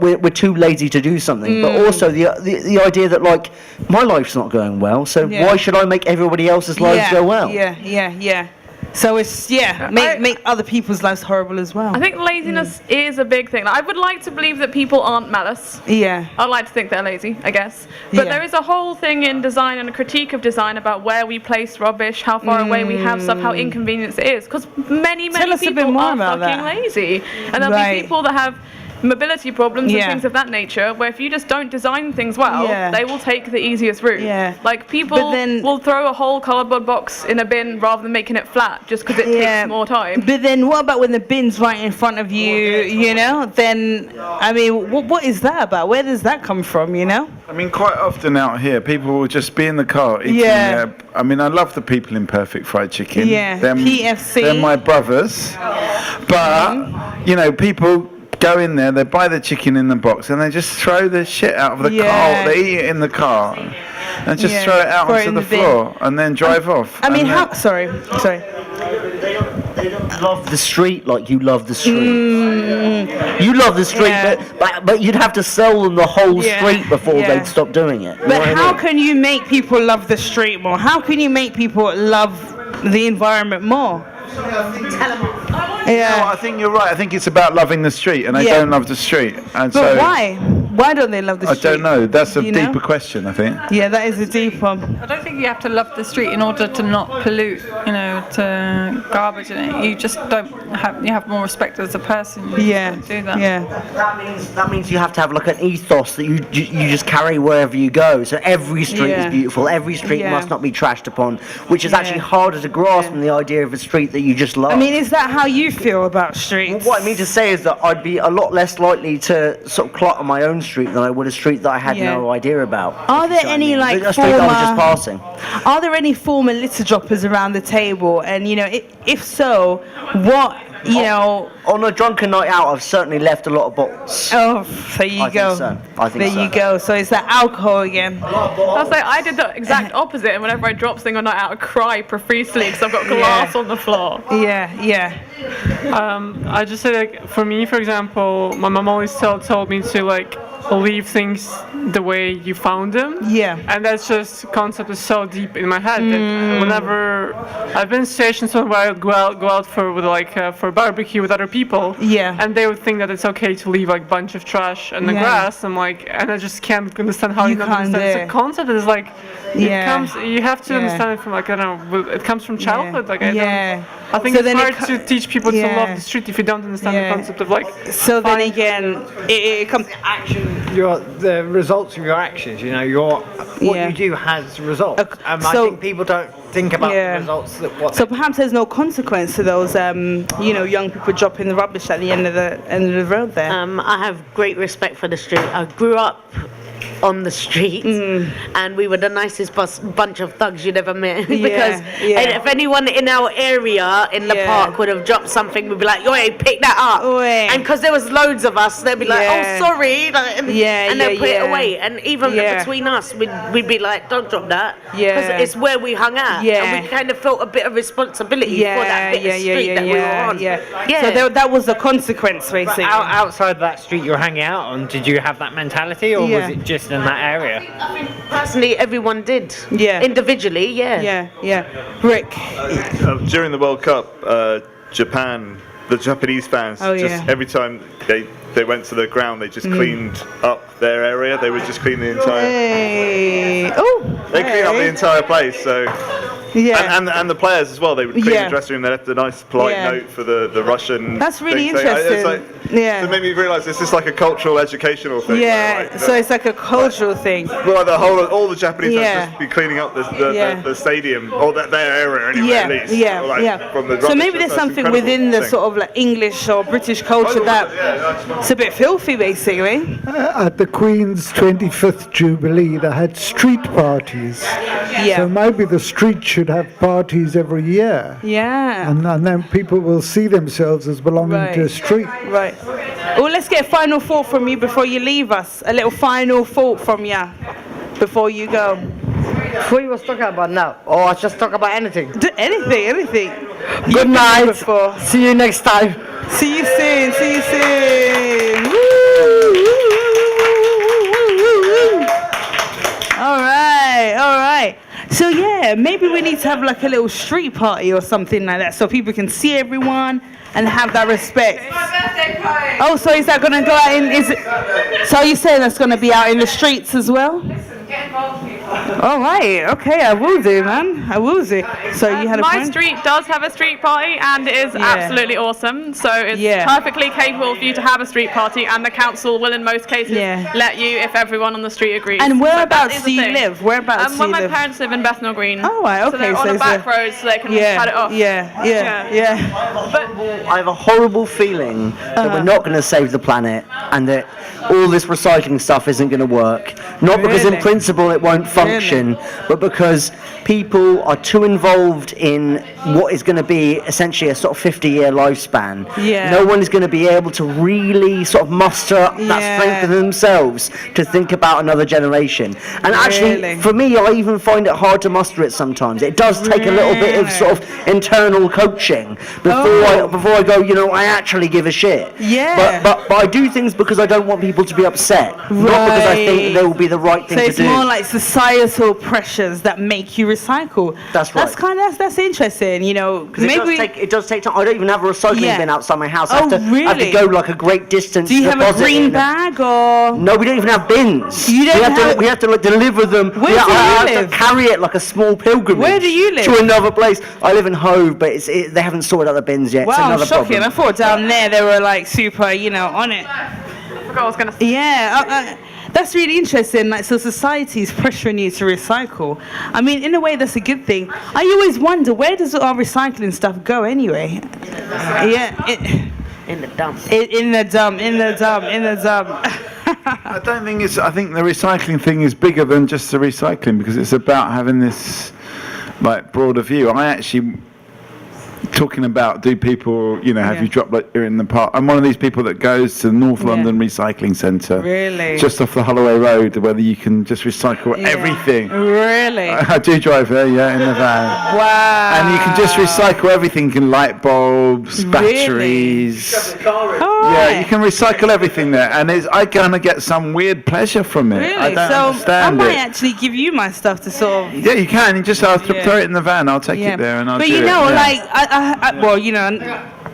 we're too lazy to do something. But also the idea that like my life's not going well, so why should I make everybody else's lives go well? Yeah. So it's make other people's lives horrible as well. I think laziness is a big thing. Like, I would like to believe that people aren't malice. Yeah. I'd like to think they're lazy, I guess. But there is a whole thing in design and a critique of design about where we place rubbish, how far away we have stuff, how inconvenient it is. Because many people are fucking lazy. And there'll be people that have mobility problems and things of that nature, where if you just don't design things well, they will take the easiest route. Like people will throw a whole cardboard box in a bin rather than making it flat just because it takes more time. But then what about when the bin's right in front of you, you know? Then, I mean, what is that about? Where does that come from, you know? I mean, quite often out here, people will just be in the car eating I mean, I love the people in Perfect Fried Chicken. PFC. They're my brothers. But, you know, people go in there, they buy the chicken in the box, and they just throw the shit out of the car. They eat it in the car, and just throw it out onto the floor, and then drive off. I mean, how? Sorry. They don't love the street like you love the street. You love the street, but you'd have to sell them the whole street before they'd stop doing it. But how can you make people love the street more? How can you make people love the environment more? Yeah, no, I think you're right. I think it's about loving the street, and they don't love the street. And but why? Why don't they love the street? I don't know. That's a deeper question, I think. Yeah, that is a deep one. I don't think you have to love the street in order to not pollute, you know, to garbage in it. You just don't have, you have more respect as a person. You do that. That means you have to have like an ethos that you just carry wherever you go. So every street is beautiful. Every street must not be trashed upon, which is actually harder to grasp than the idea of a street that you just love. I mean, is that how you feel about streets? Well, what I mean to say is that I'd be a lot less likely to sort of clutter my own street than I would a street that I had no idea about. Are there any like a street that I was just passing? Are there any former litter droppers around the table? And you know, if so, what? You know, on a drunken night out, I've certainly left a lot of bottles. Oh, there you go. I think so. There you go. So it's that alcohol again. I'll say I did the exact opposite, and whenever I drop something on night out, I cry profusely because I've got glass on the floor. I just say, like, for me, for example, my mom always told me to, like, leave things the way you found them. Yeah. And that's just concept is so deep in my head that whenever I've been in situations where I would go out for barbecue with other people. Yeah. And they would think that it's okay to leave like bunch of trash in the grass. I'm like, and I just can't understand how you don't understand. It's a concept that is like, you have to understand it from like, I don't know, it comes from childhood. Like I think it's hard to teach people to love the street if you don't understand the concept of like. So then again, it comes to action. The results of your actions. You know, what you do has results. I think people don't think about the results. So perhaps there's no consequence to those, young people dropping the rubbish at the end of the road there. I have great respect for the street. I grew up on the street, and we were the nicest bunch of thugs you'd ever met. Because if anyone in our area in the park would have dropped something, we'd be like, "Oi, pick that up!" And because there was loads of us, they'd be like, "Oh, sorry," and they'd put it away. And even between us, we'd be like, "Don't drop that," because it's where we hung out, and we kind of felt a bit of responsibility for that bit of street that we were on. So that was the consequence, basically. Outside that street you were hanging out on, did you have that mentality, or was it just in that area? Personally, everyone did. Individually, Rick. During the World Cup, Japan, the Japanese fans, every time they went to the ground, they just cleaned up their area. They would just clean the entire. They cleaned up the entire place. So. And the players as well. They would clean the dressing room. They left a nice polite note for the Russian. That's really thing. interesting. It made me realise it's just like a cultural, educational thing. So it's like a cultural thing. Well, all the Japanese fans just be cleaning up the stadium or their area anyway. At least. From the so maybe there's something within the sort of like English or British culture that it's a bit filthy, basically. At the Queen's 25th Jubilee, they had street parties. So maybe the street should have parties every year. And then people will see themselves as belonging to a street. Right. Well, let's get a final thought from you before you leave us. A little final thought from you before you go. What you was talking about now? Or I just talk about anything? Anything. Good night. See you next time. See you soon. All right. So maybe we need to have like a little street party or something like that, so people can see everyone and have that respect. It's my birthday party. Oh, so is that going to go out in? So you saying that's going to be out in the streets as well? Listen, get involved, people. All right. Okay, I will do, man. I will do. So you had a my friend? street does have a street party, and it is absolutely awesome. So it's perfectly capable for you to have a street party, and the council will, in most cases, let you if everyone on the street agrees. And whereabouts do you live? Whereabouts do you my live? parents live in Bethnal Green. Oh, right. Okay. So they're on the back road, so they can cut it off. But I have a horrible feeling that we're not going to save the planet, and that all this recycling stuff isn't going to work. Not because in principle it won't function, but because people are too involved in what is going to be essentially a sort of 50-year lifespan. No one is going to be able to really sort of muster up that strength in themselves to think about another generation. And actually, for me, I even find it hard to muster it sometimes. It does take a little bit of sort of internal coaching before I go, I actually give a shit. But I do things because I don't want people to be upset, not because I think they will be the right thing to do. So it's more like societal pressures that make you recycle. That's right. That's interesting, Because it does take time. I don't even have a recycling bin outside my house. I have really? to go like a great distance. Do you have a green bag or? No, we don't even have bins. We have to like deliver them. Where do you I live? have to carry it like a small pilgrimage. Where do you live? To another place. I live in Hove, but they haven't sorted out the bins yet. It's Wow, another shocking. problem. I thought down there they were like super, on it. I forgot what I was going to say. That's really interesting. Like, so society is pressuring you to recycle. I mean, in a way, that's a good thing. I always wonder, where does our recycling stuff go anyway? In the dump. In the dump. I don't think it's. I think the recycling thing is bigger than just the recycling, because it's about having this like broader view. I actually. Talking about, do people, have you dropped like in the park? I'm one of these people that goes to the North London Recycling Centre. Really? Just off the Holloway Road, where you can just recycle everything. Really? I do drive there, in the van. Wow. And you can just recycle everything, light bulbs, batteries. Oh, Yeah, you can recycle everything there, and I kind of get some weird pleasure from it. Really? I don't so understand I might it. actually give you my stuff to sort of. Yeah, you can. You just throw it in the van. I'll take it there, and I'll But do you it. know, Yeah. like, well, you know,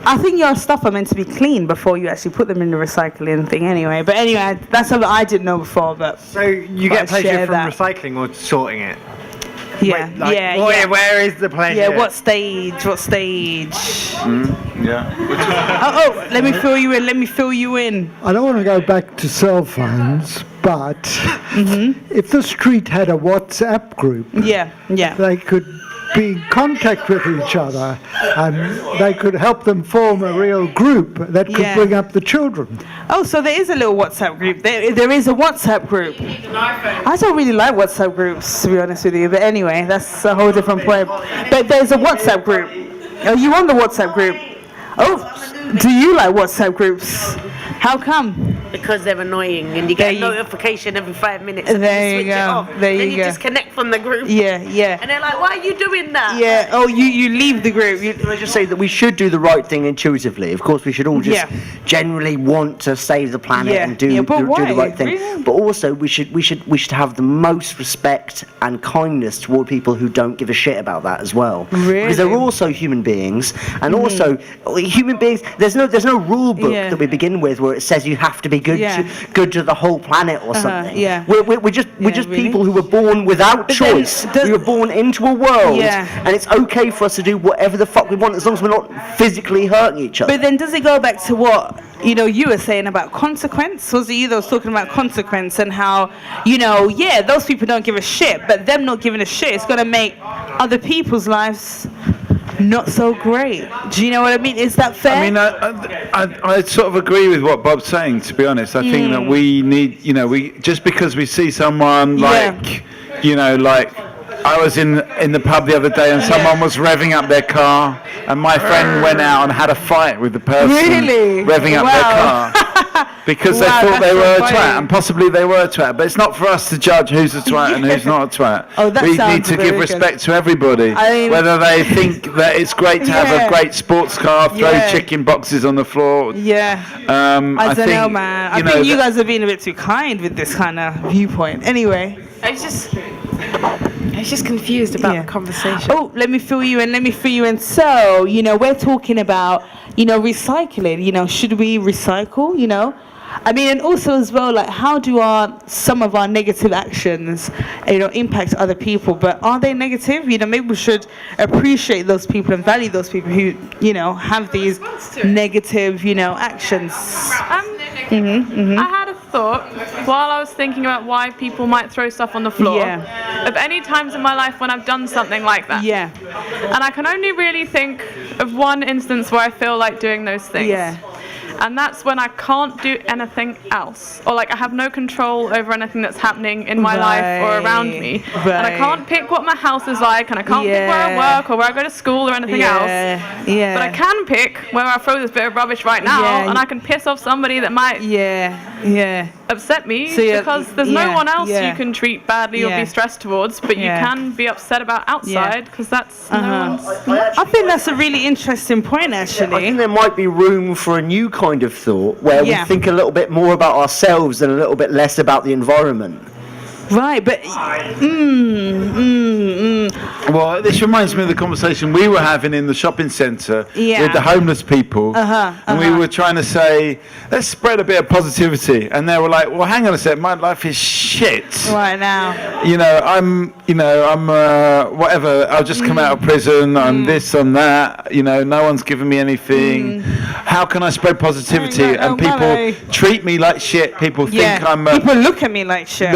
I think your stuff are meant to be clean before you actually put them in the recycling thing. Anyway, but anyway, that's something I didn't know before. But so you get pleasure from recycling or sorting it? Yeah, Where is the pleasure? Yeah, what stage? Yeah. Let me fill you in. I don't want to go back to cell phones, but if the street had a WhatsApp group, they could be in contact with each other, and they could help them form a real group that could bring up the children. Oh, so there is a little WhatsApp group. There is a WhatsApp group. I don't really like WhatsApp groups, to be honest with you. But anyway, that's a whole different point. But there's a WhatsApp group. Are you on the WhatsApp group? Oh, do you like WhatsApp groups? How come? Because they're annoying, and you get a notification every 5 minutes. And there you you switch it go. off. There then you you go. disconnect from the group. Yeah. And they're like, "Why are you doing that?" Yeah. Oh, you leave the group. Can I just say that we should do the right thing intuitively? Of course, we should all just generally want to save the planet and do the right thing. Really? But also, we should have the most respect and kindness toward people who don't give a shit about that as well. Really? Because they're also human beings, and also human beings. There's no rule book that we begin with where it says you have to be good to the whole planet or something. yeah. We're just really? people who were born without choice. We were born into a world, and it's okay for us to do whatever the fuck we want as long as we're not physically hurting each other. But then does it go back to what you were saying about consequence? Was it you that was talking about consequence and how those people don't give a shit, but them not giving a shit is going to make other people's lives not so great. Do you know what I mean? Is that fair? I mean, I sort of agree with what Bob's saying, to be honest. I think that we need, we just because we see someone like I was in the pub the other day and someone was revving up their car, and my friend went out and had a fight with the person revving up their car. Because they thought they were a twat, and possibly they were a twat. But it's not for us to judge who's a twat and who's not a twat. We need to give respect to everybody, whether they think that it's great to have a great sports car, throw chicken boxes on the floor. I don't know, man. I think you guys are being a bit too kind with this kind of viewpoint. Anyway, I was just confused about the conversation. Oh, let me fill you in. So, we're talking about, recycling. Should we recycle, I mean, and also as well, like, how do some of our negative actions, impact other people? But are they negative? Maybe we should appreciate those people and value those people who, have these negative, actions. I had a thought while I was thinking about why people might throw stuff on the floor. Of any times in my life when I've done something like that. And I can only really think of one instance where I feel like doing those things. And that's when I can't do anything else, or like I have no control over anything that's happening in my life or around me, and I can't pick what my house is like, and I can't pick where I work or where I go to school or anything else. But I can pick where I throw this bit of rubbish right now, and I can piss off somebody that might upset me, because there's no one else you can treat badly or be stressed towards, but you can be upset about outside, because that's no one's. I think that's a really interesting point, actually. I think there might be room for a new kind of thought where we think a little bit more about ourselves and a little bit less about the environment. Right, but well, this reminds me of the conversation we were having in the shopping centre with the homeless people, and we were trying to say, let's spread a bit of positivity, and they were like, well, hang on a sec, my life is shit right now. I'm whatever, I've just come out of prison, I'm this, I'm that, no one's given me anything. How can I spread positivity? And people treat me like shit. People think I'm people look at me like shit,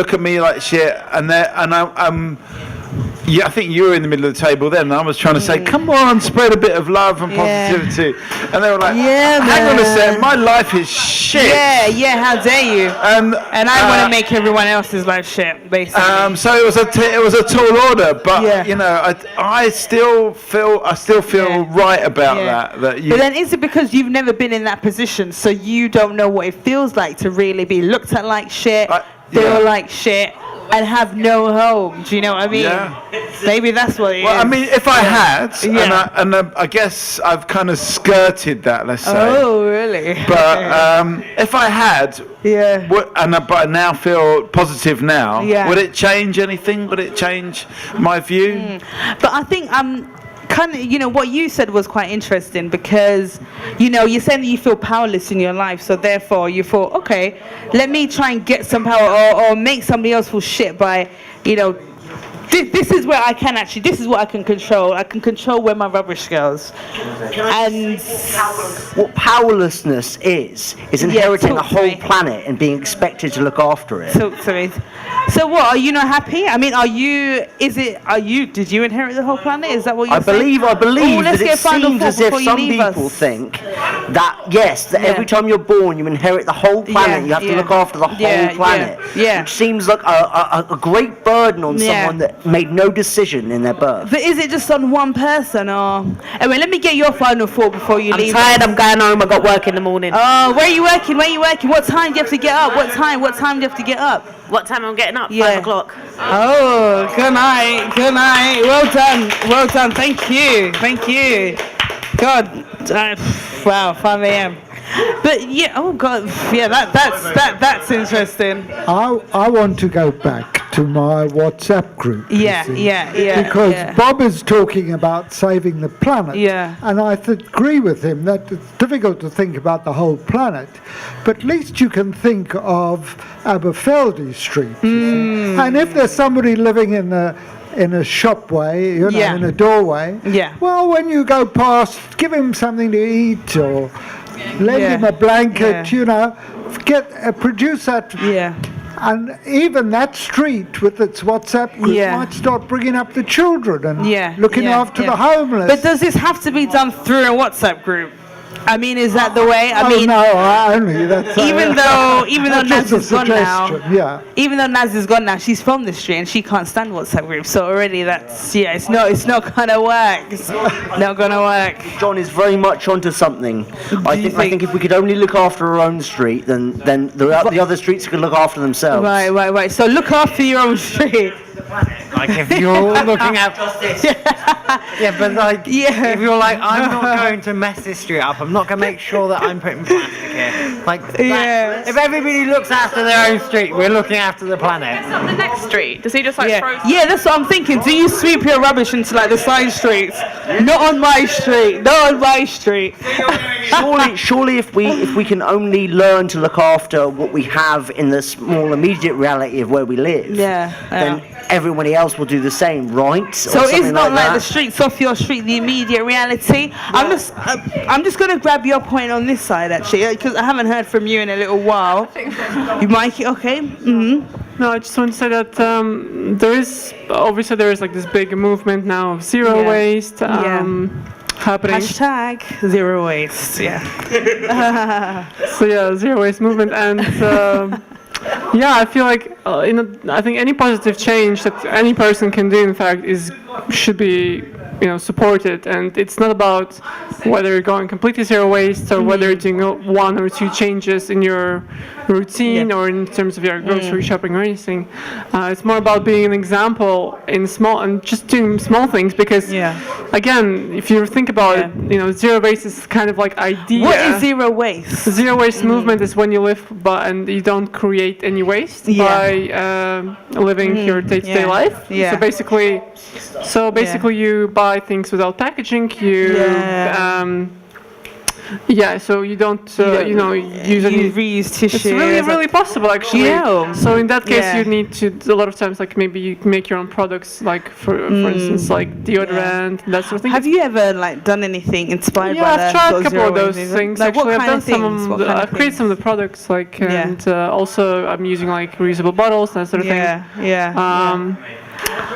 and I'm I think you were in the middle of the table then, and I was trying to say, come on, spread a bit of love and positivity. And they were like, hang on a second, my life is shit. How dare you? And I want to make everyone else's life shit, basically. So it was a tall order, but I still feel right about that. But then is it because you've never been in that position, so you don't know what it feels like to really be looked at like shit, feel like shit? and have no home. Do you know what I mean? Yeah. Maybe that's what it is. Well, I mean, if I had, Yeah. and I guess I've kind of skirted that, let's say. Oh, really? But if I had, yeah, but I now feel positive now. Yeah. Would it change anything? Would it change my view? But I think kind of, what you said was quite interesting because, you're saying that you feel powerless in your life, so therefore you thought, okay, let me try and get some power or make somebody else feel shit by, this is where I can this is what I can control. I can control where my rubbish goes. And what powerlessness is inheriting a whole planet and being expected to look after it. So what, are you not happy? I mean, did you inherit the whole planet? Is that what you're saying? I believe let's that get it final seems thought as if before you some leave people us. think that every time you're born you inherit the whole planet. You have to look after the whole planet. Which seems like a great burden on someone that made no decision in their birth. But is it just on one person or... Anyway, let me get your final thought before you leave. I'm tired, I'm going home, I got work in the morning. Oh, where are you working? What time do you have to get up? What time do you have to get up? What time I'm getting up? 5 o'clock. Oh, good night. Well done. Thank you. God, wow, 5 a.m. But yeah, oh God, yeah, that's interesting. I want to go back to my WhatsApp group. Yeah. Because Bob is talking about saving the planet. Yeah. And I agree with him that it's difficult to think about the whole planet, but at least you can think of Aberfeldy Street. And if there's somebody living in a shopway, in a doorway. Yeah. Well, when you go past, give him something to eat or lend him a blanket. Produce that. Yeah. And even that street with its WhatsApp group might start bringing up the children and looking after the homeless. But does this have to be done through a WhatsApp group? I mean, is that the way? Even though Naz is gone now, even though Naz is gone now, she's from the street and she can't stand WhatsApp groups. So already it's not gonna work. It's not gonna work. John is very much onto something. I think if we could only look after our own street, then the other streets could look after themselves. Right. So look after your own street. Like if you're all looking at if you're like, I'm not going to mess this street up, I'm not going to make sure that I'm putting plastic here. If everybody looks after their own street, we're looking after the planet. Is that the next street? Does he just throw? Yeah, that's what I'm thinking. Do you sweep your rubbish into the side streets? Not on my street. Surely, if we can only learn to look after what we have in the small immediate reality of where we live, then everybody else will do the same, right? So it's not like the streets off your street, the immediate reality. I'm just going to grab your point on this side actually, because I haven't heard from you in a little while. You might, okay? Mm-hmm. No, I just want to say that there is like this big movement now of zero waste happening. Hashtag zero waste. Zero waste movement and. I feel like I think any positive change that any person can do, in fact, should be supported, and it's not about whether you're going completely zero waste or whether you're doing 1 or 2 changes in your routine or in terms of your grocery shopping or anything. It's more about being an example in small and just doing small things, because again, if you think about it, zero waste is kind of like idea. What is zero waste? The zero waste movement is when you live and you don't create any waste by living your day-to-day life. So basically you buy things without packaging. So you don't, use any reuse tissue. It's really possible, actually. So in that case, you need to, a lot of times, like maybe you make your own products, like for instance, like deodorant, that sort of thing. Have you ever done anything inspired by that? I've tried a couple of those things. Like actually, I've done I've created some of the products, and also I'm using like reusable bottles, that sort of thing.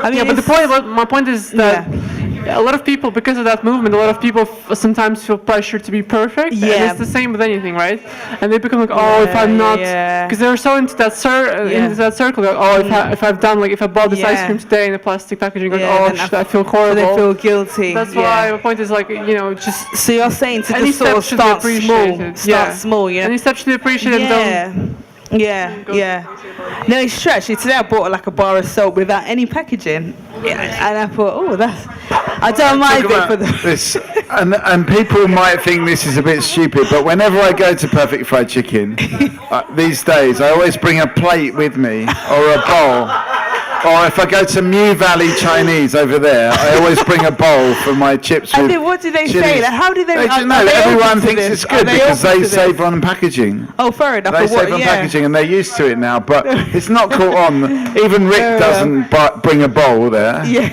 But my point is that a lot of people, because of that movement, a lot of people sometimes feel pressure to be perfect. And it's the same with anything, right? And they become like, if I'm not, because they're so into that circle. Like, if I've done, like, if I bought this ice cream today in a plastic packaging, I feel horrible. They feel guilty. That's why my point is, like, just. So you're saying to any just sort of start small. Start small, Any steps should be appreciated. Yeah. No, it's true. Actually, today I bought like a bar of soap without any packaging, and I thought, oh, I don't mind it for this. And people might think this is a bit stupid, but whenever I go to Perfect Fried Chicken these days, I always bring a plate with me or a bowl. Or if I go to Mu Valley Chinese over there, I always bring a bowl for my chips. And then what do they say? How do they? Everyone thinks it's good because they save on packaging. Oh, fair enough. They save on packaging and they're used to it now. But it's not caught on. Even Rick doesn't bring a bowl there. Yeah.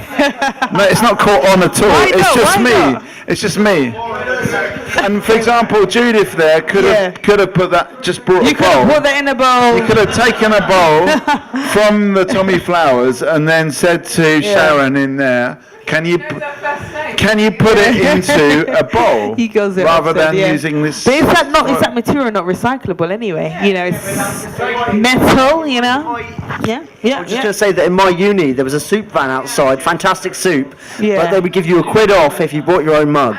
No, it's not caught on at all. It's just me. It's just me. And for example, Judith there could have put that. Just brought a bowl. You could have put that in a bowl. You could have taken a bowl from the Tommy Flowers and then said to Sharon in there, can you put it into a bowl He goes rather than using this? But is that material not recyclable anyway? You know, it's metal. You know. Yeah. I was just going to say that in my uni there was a soup van outside, fantastic soup, but they would give you £1 off if you brought your own mug.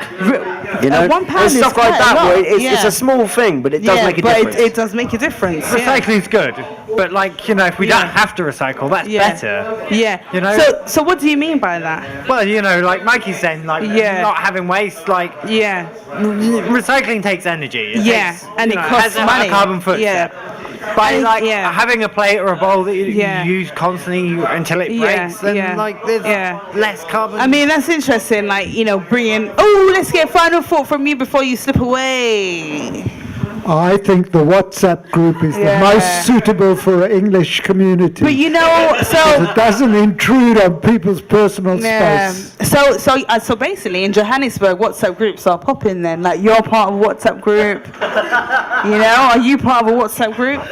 You know, £1 and stuff like that. Lot. It's a small thing, but it does make a difference. It does make a difference. Recycling's good, but like, you know, if we don't have to recycle, that's better. Yeah. You know. So what do you mean by that? Well, you know, like Mikey's saying, like not having waste, like recycling takes energy. And it costs money. A carbon footstep. Yeah. By like having a plate or a bowl that you use constantly until it breaks, then like there's less carbon. I mean, that's interesting. Like, you know, bringing. Oh, let's get a final thought from you before you slip away. I think the WhatsApp group is the most suitable for an English community. But you know, so it doesn't intrude on people's personal space. So basically, in Johannesburg, WhatsApp groups are popping. Then, like, you're part of a WhatsApp group. You know, are you part of a WhatsApp group?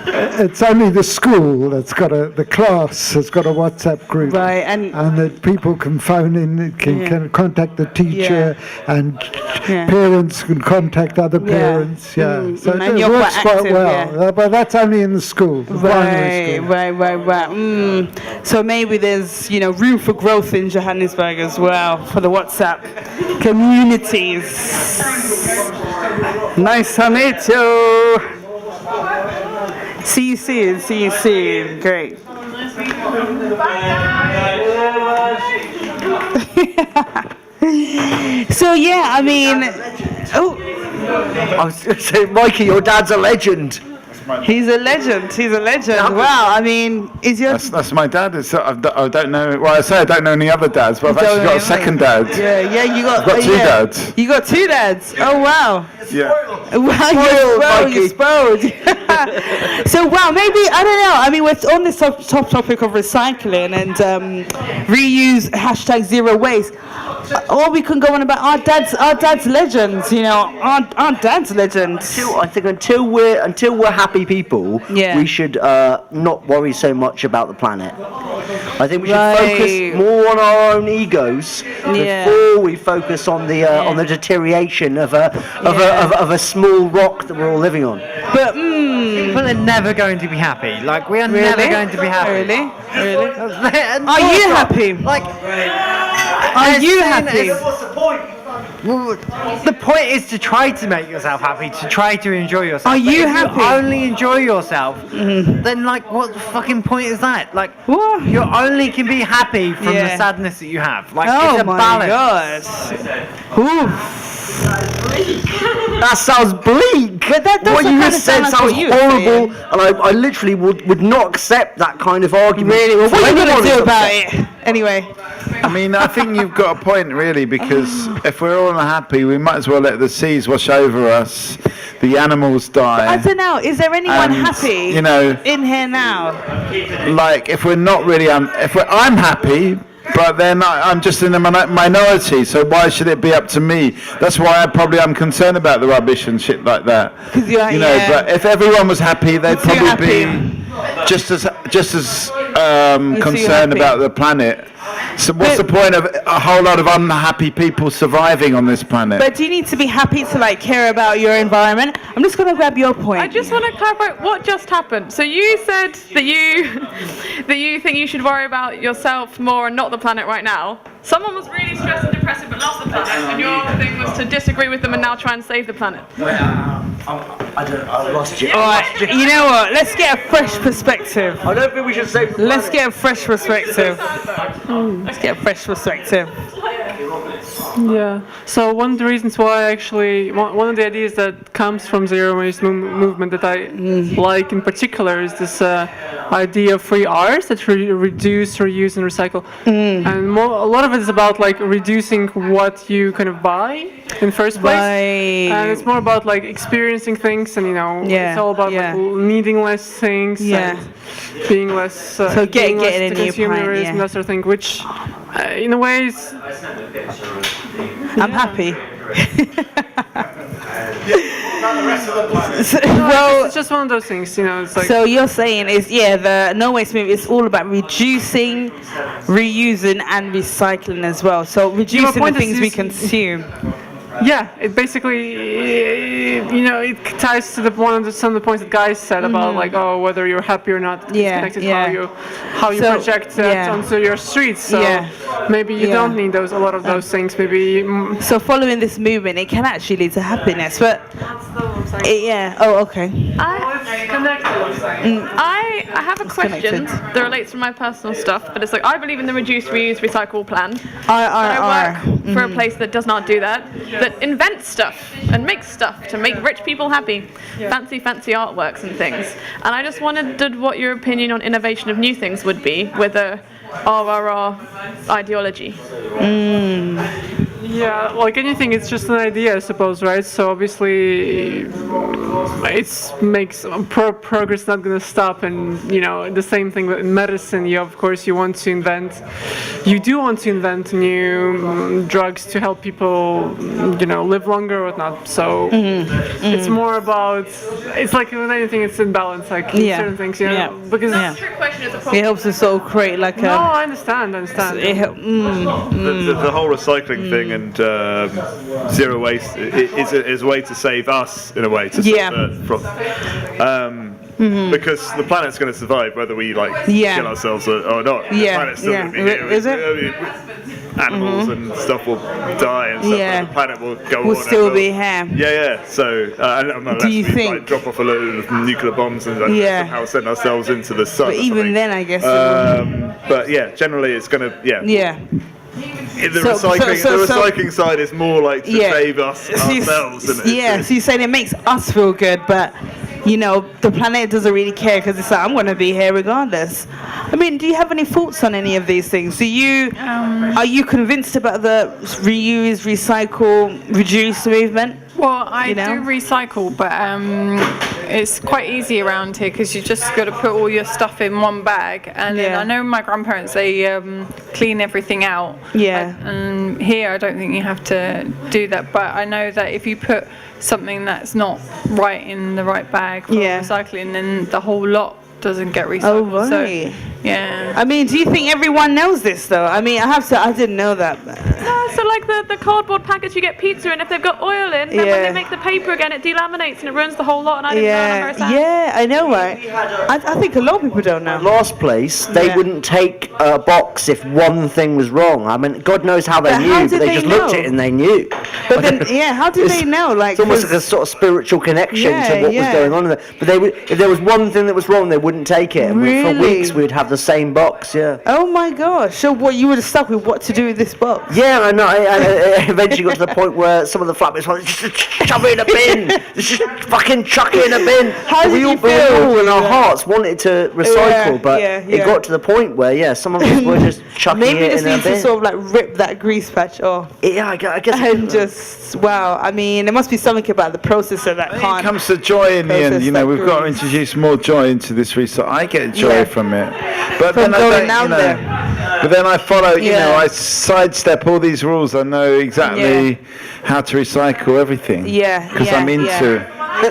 It's only the school that's got the class has got a WhatsApp group, right? And that people can phone in, can contact the teacher, and parents can contact other parents. So it works quite well. But that's only in the school, the primary school. Right. So maybe there's room for growth in Johannesburg as well for the WhatsApp communities. Nice to meet you. See you soon. Great. So I mean, I was going to say, Mikey, your dad's a legend. He's a legend. Wow. I mean, is your that's my dad. I don't know. Well, I say I don't know any other dads, but I've actually got a second dad. You got. I've got two dads. You got two dads. Oh wow. Yeah. Wow, you spoiled. So maybe I don't know. I mean, we're on this top topic of recycling and reuse #0 waste. Or we can go on about our dad's legends. Our dad's legends. I think until we're happy people, we should not worry so much about the planet. I think we should focus more on our own egos before we focus on the deterioration of a small rock that we're all living on. But people are never going to be happy. Like, we are never going to be happy. Really? Are you happy? Are you happy? What's the point? Well, the point is to try to make yourself happy, to try to enjoy yourself. Are you happy? If you only enjoy yourself, then what the fucking point is that? Like, you only can be happy from the sadness that you have. Like, it's a balance. That sounds bleak. But that doesn't what you just said sounds horrible, and I literally would not accept that kind of argument. Really? Well, what are you going to do about it? Anyway. I mean, I think you've got a point, really, because if we're all unhappy, we might as well let the seas wash over us, the animals die. I don't know. Is there anyone happy in here now? Like, if we're not really, I'm happy. But then I'm just in a minority, so why should it be up to me? That's why I'm concerned about the rubbish and shit like that. But if everyone was happy, they'd probably be just as concerned about the planet. So what's the point of a whole lot of unhappy people surviving on this planet? But do you need to be happy to care about your environment? I'm just going to grab your point. I just want to clarify what just happened. So you said that you think you should worry about yourself more and not the planet right now. Someone was really stressed and depressed but lost the planet, and your thing was to disagree with them and now try and save the planet. I lost you. Alright, you know what? Let's get a fresh perspective. I don't think we should save the planet. Let's get a fresh perspective. Let's get a fresh perspective. Yeah. So one of the reasons why actually one of the ideas that comes from zero waste movement that I like in particular is this idea of 3 R's that reduce, reuse, and recycle. And a lot of it is about like reducing what you kind of buy in first place, and it's more about like experiencing things, and it's all about like needing less things, and being less so getting a new consumerism, that sort of thing, which in a way is I'm happy. Well, it's just one of those things, it's like. So you're saying the no waste movement is all about reducing, reusing, and recycling as well. So reducing the things we consume. Yeah, it basically, it ties to some of the points that guys said about like, whether you're happy or not, it's connected to how you project that onto your streets. So maybe you don't need a lot of those things. Maybe. So following this movement, it can actually lead to happiness. But okay. I have a question that relates to my personal stuff, but it's like I believe in the reduce, reuse, recycle plan. I work for a place that does not do that. That invents stuff and makes stuff to make rich people happy. Fancy artworks and things. And I just wondered what your opinion on innovation of new things would be with a RRR ideology. Yeah, like anything, it's just an idea, I suppose, right? So obviously, it makes progress not going to stop, and the same thing with medicine. You do want to invent new drugs to help people, live longer or whatnot. So it's more about, it's like with anything, it's in balance, like certain things, because it helps us all create like a. No, I understand. The whole recycling thing and zero waste is a way to save us in a way to because the planet's going to survive whether we kill ourselves or not. The planet's still going to be here. Is it? Animals and stuff will die and stuff, but the planet will go on. We'll still be here. Yeah. So unless do you we think drop off a load of nuclear bombs and somehow send ourselves into the sun. But even then, I guess. But generally it's going to The recycling side is more like to save us ourselves. So you're saying it makes us feel good, but the planet doesn't really care because it's like, I'm going to be here regardless. I mean, do you have any thoughts on any of these things? Are you convinced about the reuse, recycle, reduce movement? Well, I do recycle, but it's quite easy around here because you just got to put all your stuff in one bag. And then I know my grandparents, they clean everything out. And here I don't think you have to do that. But I know that if you put something that's not right in the right bag for recycling, then the whole lot doesn't get recycled. Oh, right. So, yeah. I mean, do you think everyone knows this, though? I mean, I didn't know that. No, so like the cardboard packets you get pizza in, if they've got oil in, then when they make the paper again, it delaminates and it ruins the whole lot, and I didn't know, and I'm very sad. Yeah, I know, right? I think a lot of people don't know. Last place, they wouldn't take a box if one thing was wrong. I mean, God knows how they knew, but they just looked at it and they knew. But then, how did they know? Like, it's almost like a sort of spiritual connection to what was going on in there. But if there was one thing that was wrong, they wouldn't take it. And for weeks, we'd have the same box. Oh my gosh! So what, you would have stuck with what to do with this box? Yeah, I know. I eventually got to the point where some of the flatmates were like, just shove it in a bin, just fucking chuck it in a bin. How did you feel? We all in our hearts wanted to recycle, but it got to the point where some of us were just chucking it in a bin. Maybe just need to sort of like rip that grease patch off. Yeah, I guess. And just I mean, there must be something about the processor that can't. It comes to joy in the end. We've got to introduce more joy into this recycle. I get joy from it, but then But then I follow, I sidestep all these rules. I know exactly how to recycle everything. Because I'm into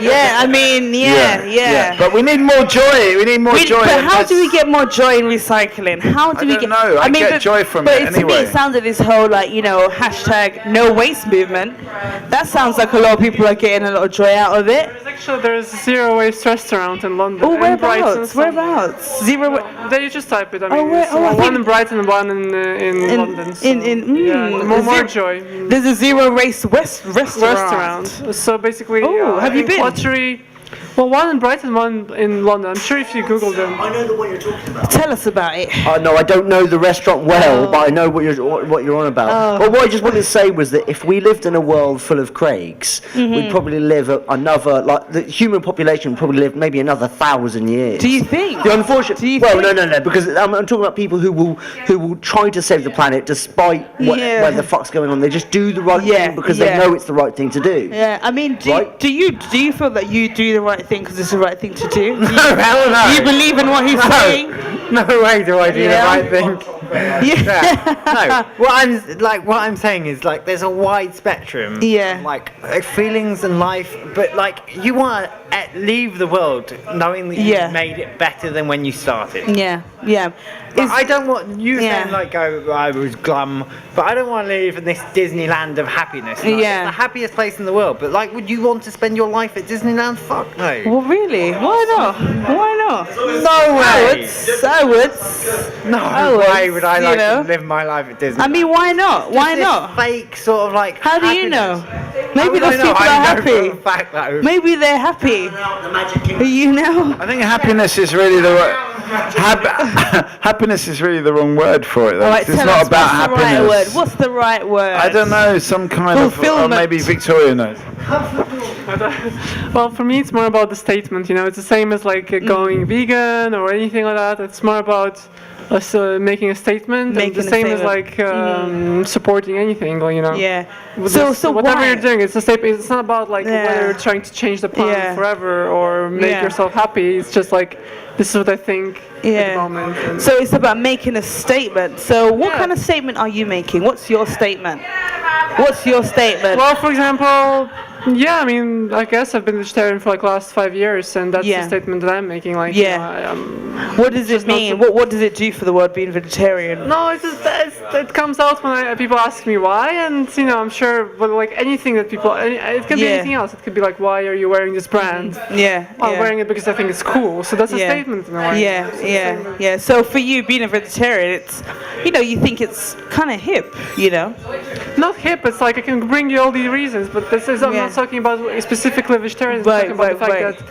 Yeah, I mean, yeah. But we need more joy. We need more joy. But how do we get more joy in recycling? How do we get? No, I get joy from it But to me, anyway. it sounds like this whole hashtag no waste movement. That sounds like a lot of people are getting a lot of joy out of it. There's a zero waste restaurant in London. Oh, and Brighton, whereabouts? Whereabouts? There you just type it. I mean, one in Brighton and one in London. So more joy. There's a zero waste restaurant. So basically, have you been? Pottery. Well, one in Brighton, one in London. I'm sure if you Google them. I know the one you're talking about. Tell us about it. No, I don't know the restaurant well, but I know what you're on about. But what I just wanted to say was that if we lived in a world full of Craigs, we'd probably live another, like the human population would probably live maybe another 1,000 years. Do you think? The unfortunate. No, because I'm talking about people who will try to save the planet despite where the fuck's going on. They just do the right thing because they know it's the right thing to do. Yeah, I mean, do you feel that you do the right thing because it's the right thing to do? No, hell no. Do you believe in what he's saying? No way do I do the right thing. No, what I'm saying is there's a wide spectrum. Of feelings and life, but you want to leave the world knowing that you made it better than when you started. I don't want you saying I was glum, but I don't want to live in this Disneyland of happiness. It's the happiest place in the world, but would you want to spend your life at Disneyland? Fuck no. Well, really? Why not? No way. I would. No way would I like to live my life at Disneyland. I mean, why not? Why not? Fake sort of How do you know? Maybe those people are happy. Maybe they're happy. You know? I think happiness is really the happiness is really the wrong word for it. Though. Right, it's not about happiness. What's the right word? I don't know. Some kind of maybe Victoria knows. Well, for me, it's more about the statement. It's the same as going vegan or anything like that. It's more about us making a statement. The same as supporting anything. Yeah. So whatever you're doing, it's a statement. It's not about whether you're trying to change the planet forever or make yourself happy. It's just this is what I think at the moment. So it's about making a statement. So what kind of statement are you making? What's your statement? Well, for example, I mean, I guess I've been vegetarian for last 5 years, and that's the statement that I'm making. What does it mean? What does it do for the world being vegetarian? No, it comes out when people ask me why, and I'm sure, but anything that people, it can be anything else. It could be why are you wearing this brand? I'm wearing it because I think it's cool. So that's a statement in a way. Yeah. So for you, being a vegetarian, it's you think it's kind of hip, Not hip. It's I can bring you all these reasons, but I'm not talking about specifically vegetarians. I'm talking about the fact that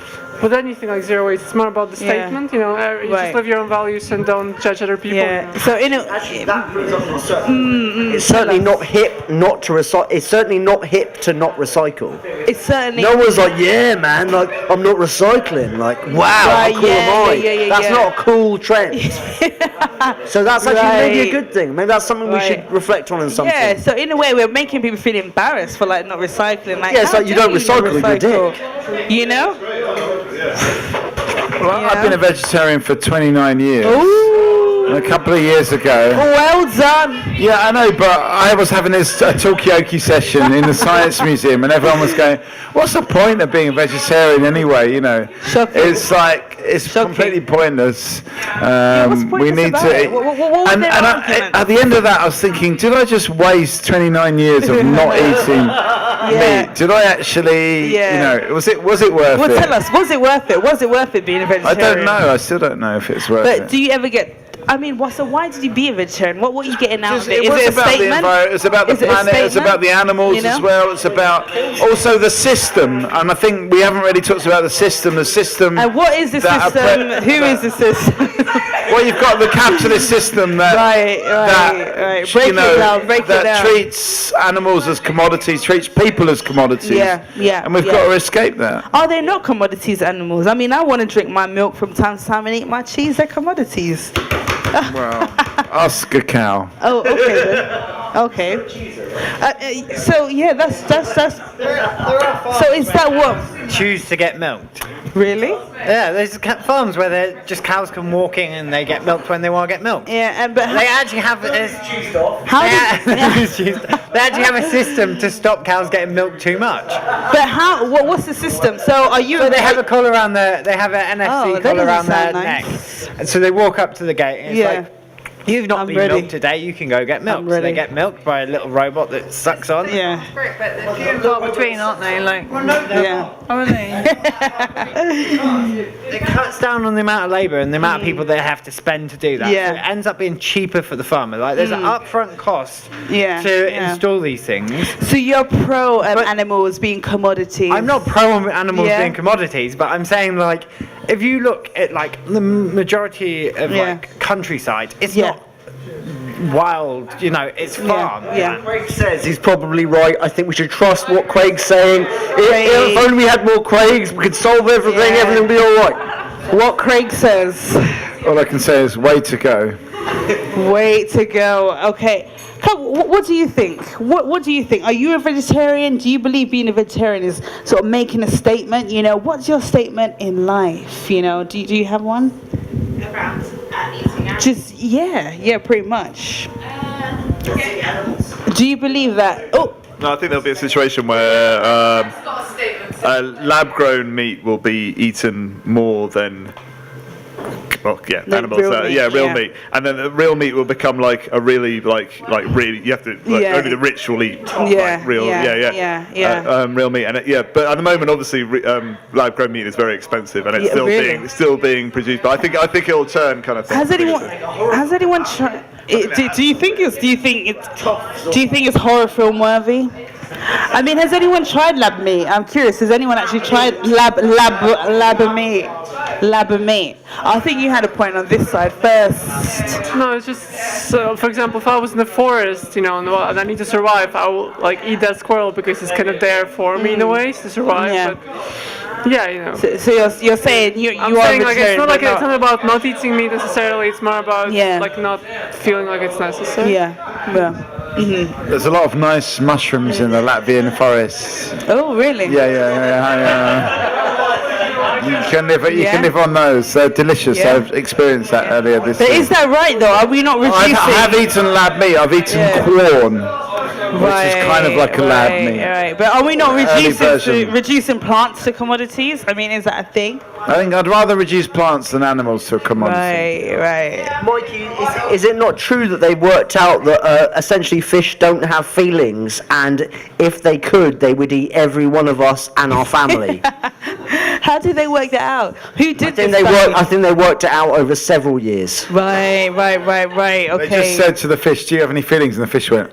with anything like zero waste, it's more about the statement. You just live your own values and don't judge other people. So it's certainly not hip not to recycle. It's certainly not hip to not recycle. It's certainly. No one's man, I'm not recycling. Wow, how cool am I? That's not a cool trend. So that's actually maybe a good thing. Maybe that's something we should reflect on in something. Yeah. So in a way, we're making people feel embarrassed for not recycling. It's you don't recycle, you're a dick. Well, I've been a vegetarian for 29 years. And a couple of years ago. Well done. Yeah, I know, but I was having this Talkaoke session in the Science Museum, and everyone was going, "What's the point of being a vegetarian anyway?" Shocking. It's completely pointless. We need to. And at the end of that, I was thinking, did I just waste 29 years of not eating meat? Did I actually? Was it worth it? Well, tell us, was it worth it? Was it worth it being a vegetarian? I don't know. I still don't know if it's worth it. But do you ever get? I mean, why did you be a vegetarian? What are you getting out of it? Is it a statement? It's about the planet, it's about the animals as well, it's about also the system. And I think we haven't really talked about the system. And what is the system? Who is the system? Well, you've got the capitalist system that that treats animals as commodities, treats people as commodities. And we've got to escape that. Are they not commodities, animals? I mean, I want to drink my milk from time to time and eat my cheese. They're commodities. Well, ask a cow. Oh, okay then. Okay. So yeah, that's. So is that what? Choose to get milked. Really? Yeah, there's farms where cows can walk in and they get milked when they want to get milked. Yeah, but they actually have they actually have a system to stop cows getting milked too much. But how? What's the system? So are you? So they have a collar around they have an NFC collar around their neck, and so they walk up to the gate. And it's like, you've not been milked today, you can go get milked. So they get milked by a little robot that sucks on. Yeah. Great, but they're few and far between, aren't they? Like, yeah. Are they? It cuts down on the amount of labour and the amount of people they have to spend to do that. Yeah. So it ends up being cheaper for the farmer. Like, there's an upfront cost to install these things. So you're pro animals being commodities? I'm not pro animals being commodities, but I'm saying, like, if you look at, like, the majority of, like, countryside, it's not wild, you know, it's farm. Craig says he's probably right. I think we should trust what Craig's saying. If only we had more Craigs, we could solve everything, everything would be alright. What Craig says. All I can say is way to go. Way to go. Okay. What do you think? What do you think? Are you a vegetarian? Do you believe being a vegetarian is sort of making a statement? You know, what's your statement in life? You know, do you have one? Around eating animals. Just pretty much. Do you believe that? Oh. No, I think there'll be a situation where lab-grown meat will be eaten more than. Animals. Real meat, and then the real meat will become like a really really. You have to only the rich will eat real real meat, and but at the moment, obviously, lab-grown meat is very expensive, and it's still being produced. But I think it'll turn kind of thing. Has anyone tried? Do you think it's horror film worthy? I mean, has anyone tried lab meat? I'm curious. Has anyone actually tried lab meat? Lab meat. I think you had a point on this side first. No, it's just for example, if I was in the forest, you know, and I need to survive, I will like eat that squirrel because it's kind of there for me in a way to survive. Yeah. But yeah, you know. So you're saying you I'm are saying like it's not vegetarian, it's not about not eating meat necessarily. It's more about like not feeling like it's necessary. Yeah. There's a lot of nice mushrooms in the Latvian forests. Oh, really? Yeah. You can live on those. They're delicious. Yeah. I've experienced that earlier this But year. is that right though? Are we not reducing? I have eaten lab meat. I've eaten corn, which is kind of like a lab meat. Right. But are we not reducing plants to commodities? I mean, is that a thing? I think I'd rather reduce plants than animals to a commodity. Right. Mikey, is it not true that they worked out that essentially fish don't have feelings, and if they could, they would eat every one of us and our family? How did they work that out? Who did this? I think they worked it out over several years. Right. Okay. They just said to the fish, "Do you have any feelings?" And the fish went.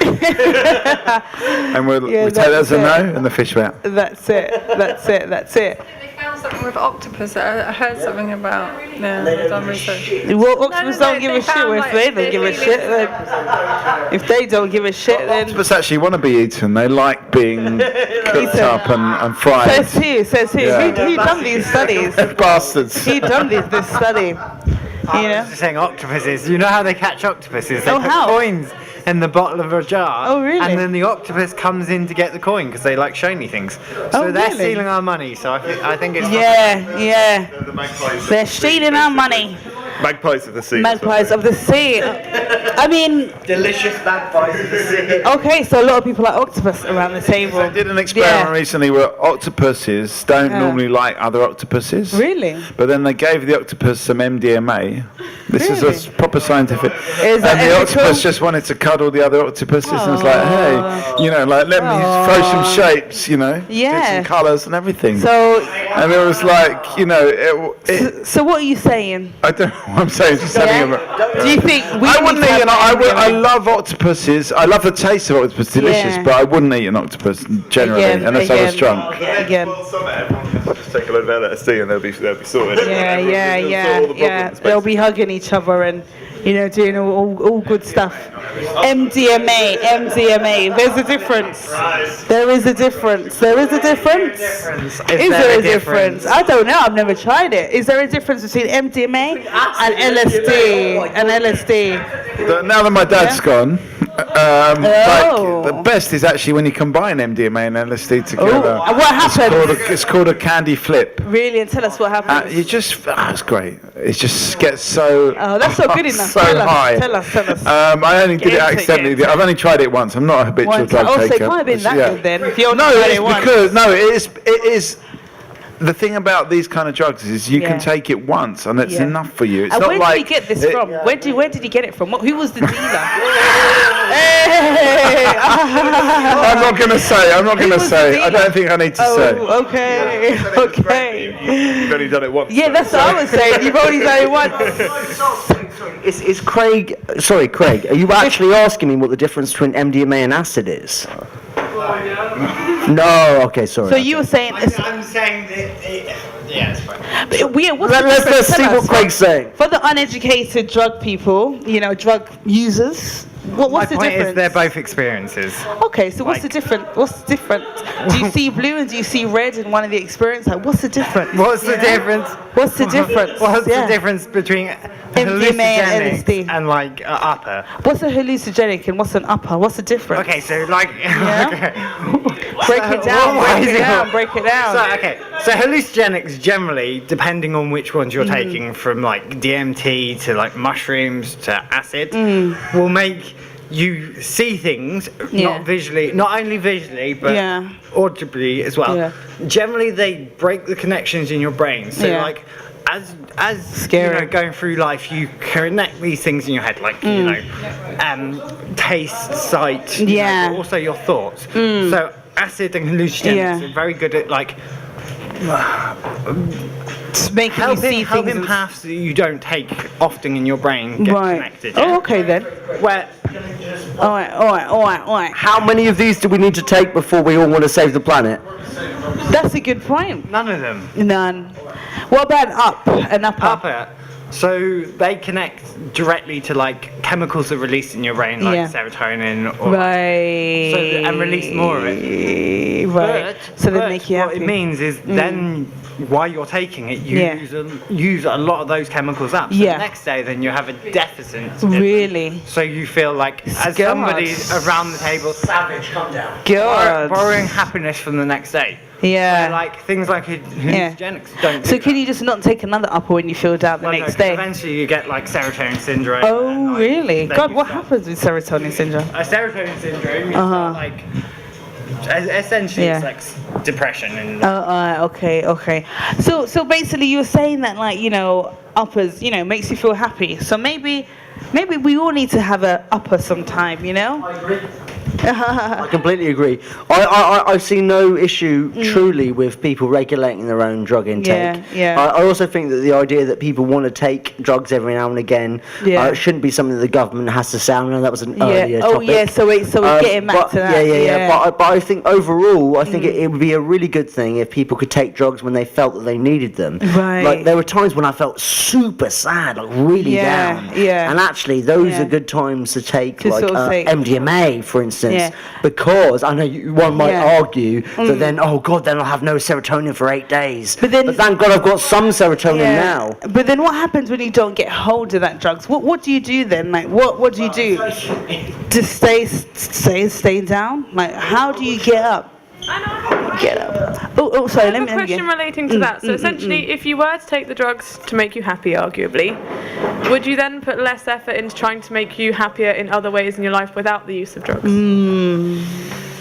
And we take that as a no, and the fish went. That's it. They found something with octopus. I heard something about. They've done research. Well, octopus don't give a shit. If they don't give a shit, then if they don't give a shit, then octopus actually want to be eaten. They like being cooked up and fried. Says who? Yeah. Who done these studies? Bastards. Who done this study? I was just saying octopuses. You know how they catch octopuses? They put coins in the bottle of a jar. Oh, really? And then the octopus comes in to get the coin because they like shiny things. So they're stealing our money. So I think it's... Yeah. They're stealing our money. Magpies of the sea. Magpies of the sea. I mean... Delicious magpies of the sea. Okay, so a lot of people like octopus around the table. I did an experiment recently where octopuses don't normally like other octopuses. Really? But then they gave the octopus some MDMA. This is a proper scientific... Is that the octopus just wanted to cuddle the other octopuses and was like, hey, you know, like let me throw some shapes, you know, get some colours and everything. So... And it was like, you know... So what are you saying? I don't know what I'm saying, just having a... Do you think... I wouldn't eat I love octopuses. I love the taste of octopus, delicious, but I wouldn't eat an octopus generally, unless I was drunk. Again. Just take a load of LSD and they'll be sorted. Yeah. They'll be hugging each other and, you know, doing all good stuff. MDMA. There's a difference. There is a difference. Is there a difference? I don't know. I've never tried it. Is there a difference between MDMA and LSD? Now that my dad's gone, Like, the best is actually when you combine MDMA and LSD together. And what happens? It's called a candy flip. Really? And tell us what happens. You just, it's great. It just gets so. Oh, that's not good enough. So high. Tell us. I only did it accidentally. I've only tried it once. I'm not a habitual drug taker. So it can't have been that good then. If you only it is. The thing about these kind of drugs is you can take it once and it's enough for you. It's and not where like did he get this from? Where did he get it from? Who was the dealer? I'm not going to say. I don't think I need to say. Okay. You've only done it once. Yeah, that's what I was saying. You've only done it once. Is Craig? Sorry, Craig. Are you actually asking me what the difference between MDMA and acid is? No. Okay, sorry. So you were saying this. I'm saying that. Yeah, it's fine. Let's see what Craig's saying. For the uneducated drug people, drug users, what's the My point difference? is they're both experiences. Okay, so what's the difference? Do you see blue and do you see red in one of the experiences? Like, what's the difference? What's the difference? What's the difference? What's the difference between MDMA and LSD and like upper? What's a hallucinogenic and what's an upper? What's the difference? Okay, so like break it down. So hallucinogenics generally, depending on which ones you're taking, from like DMT to like mushrooms to acid, will make you see things not only visually but audibly as well. Generally they break the connections in your brain, so like as going through life, you connect these things in your head, like taste, sight, but also your thoughts. So acid and hallucinogenics are very good at like helping paths that you don't take often in your brain get connected. Oh, okay then. All right. How many of these do we need to take before we all want to save the planet? That's a good point. None of them. None. What about an upper? Upper. So they connect directly to like chemicals that are released in your brain, like serotonin, or and release more of it. So they make you happy. What it means is then while you're taking it, you use a lot of those chemicals up. So the next day, then you have a deficit. Really? So you feel like as somebody around the table, savage, calm down. Borrowing happiness from the next day. Yeah. Where, like things like hallucinogenics don't. So can you just not take another upper when you feel down the next day? Eventually you get like serotonin syndrome. Oh, really? God, what happens with serotonin syndrome? Serotonin syndrome is like essentially it's like depression and. Okay. So basically you were saying that like uppers makes you feel happy. So maybe we all need to have a upper sometime. I agree. I completely agree. I see no issue truly with people regulating their own drug intake. I also think that the idea that people want to take drugs every now and again shouldn't be something that the government has to say. I know that was an earlier topic. So we're getting back to that. But I think overall, I think it would be a really good thing if people could take drugs when they felt that they needed them. Right. Like there were times when I felt super sad, like really down. And actually, those are good times to take MDMA, for instance. Because I know one might argue that then, oh God, then I'll have no serotonin for 8 days. But thank God I've got some serotonin now. But then what happens when you don't get hold of that drugs? What do you do then? Like what do you do to stay down? Like how do you get up? Sorry. I have a question relating to that. So essentially, if you were to take the drugs to make you happy, arguably, would you then put less effort into trying to make you happier in other ways in your life without the use of drugs?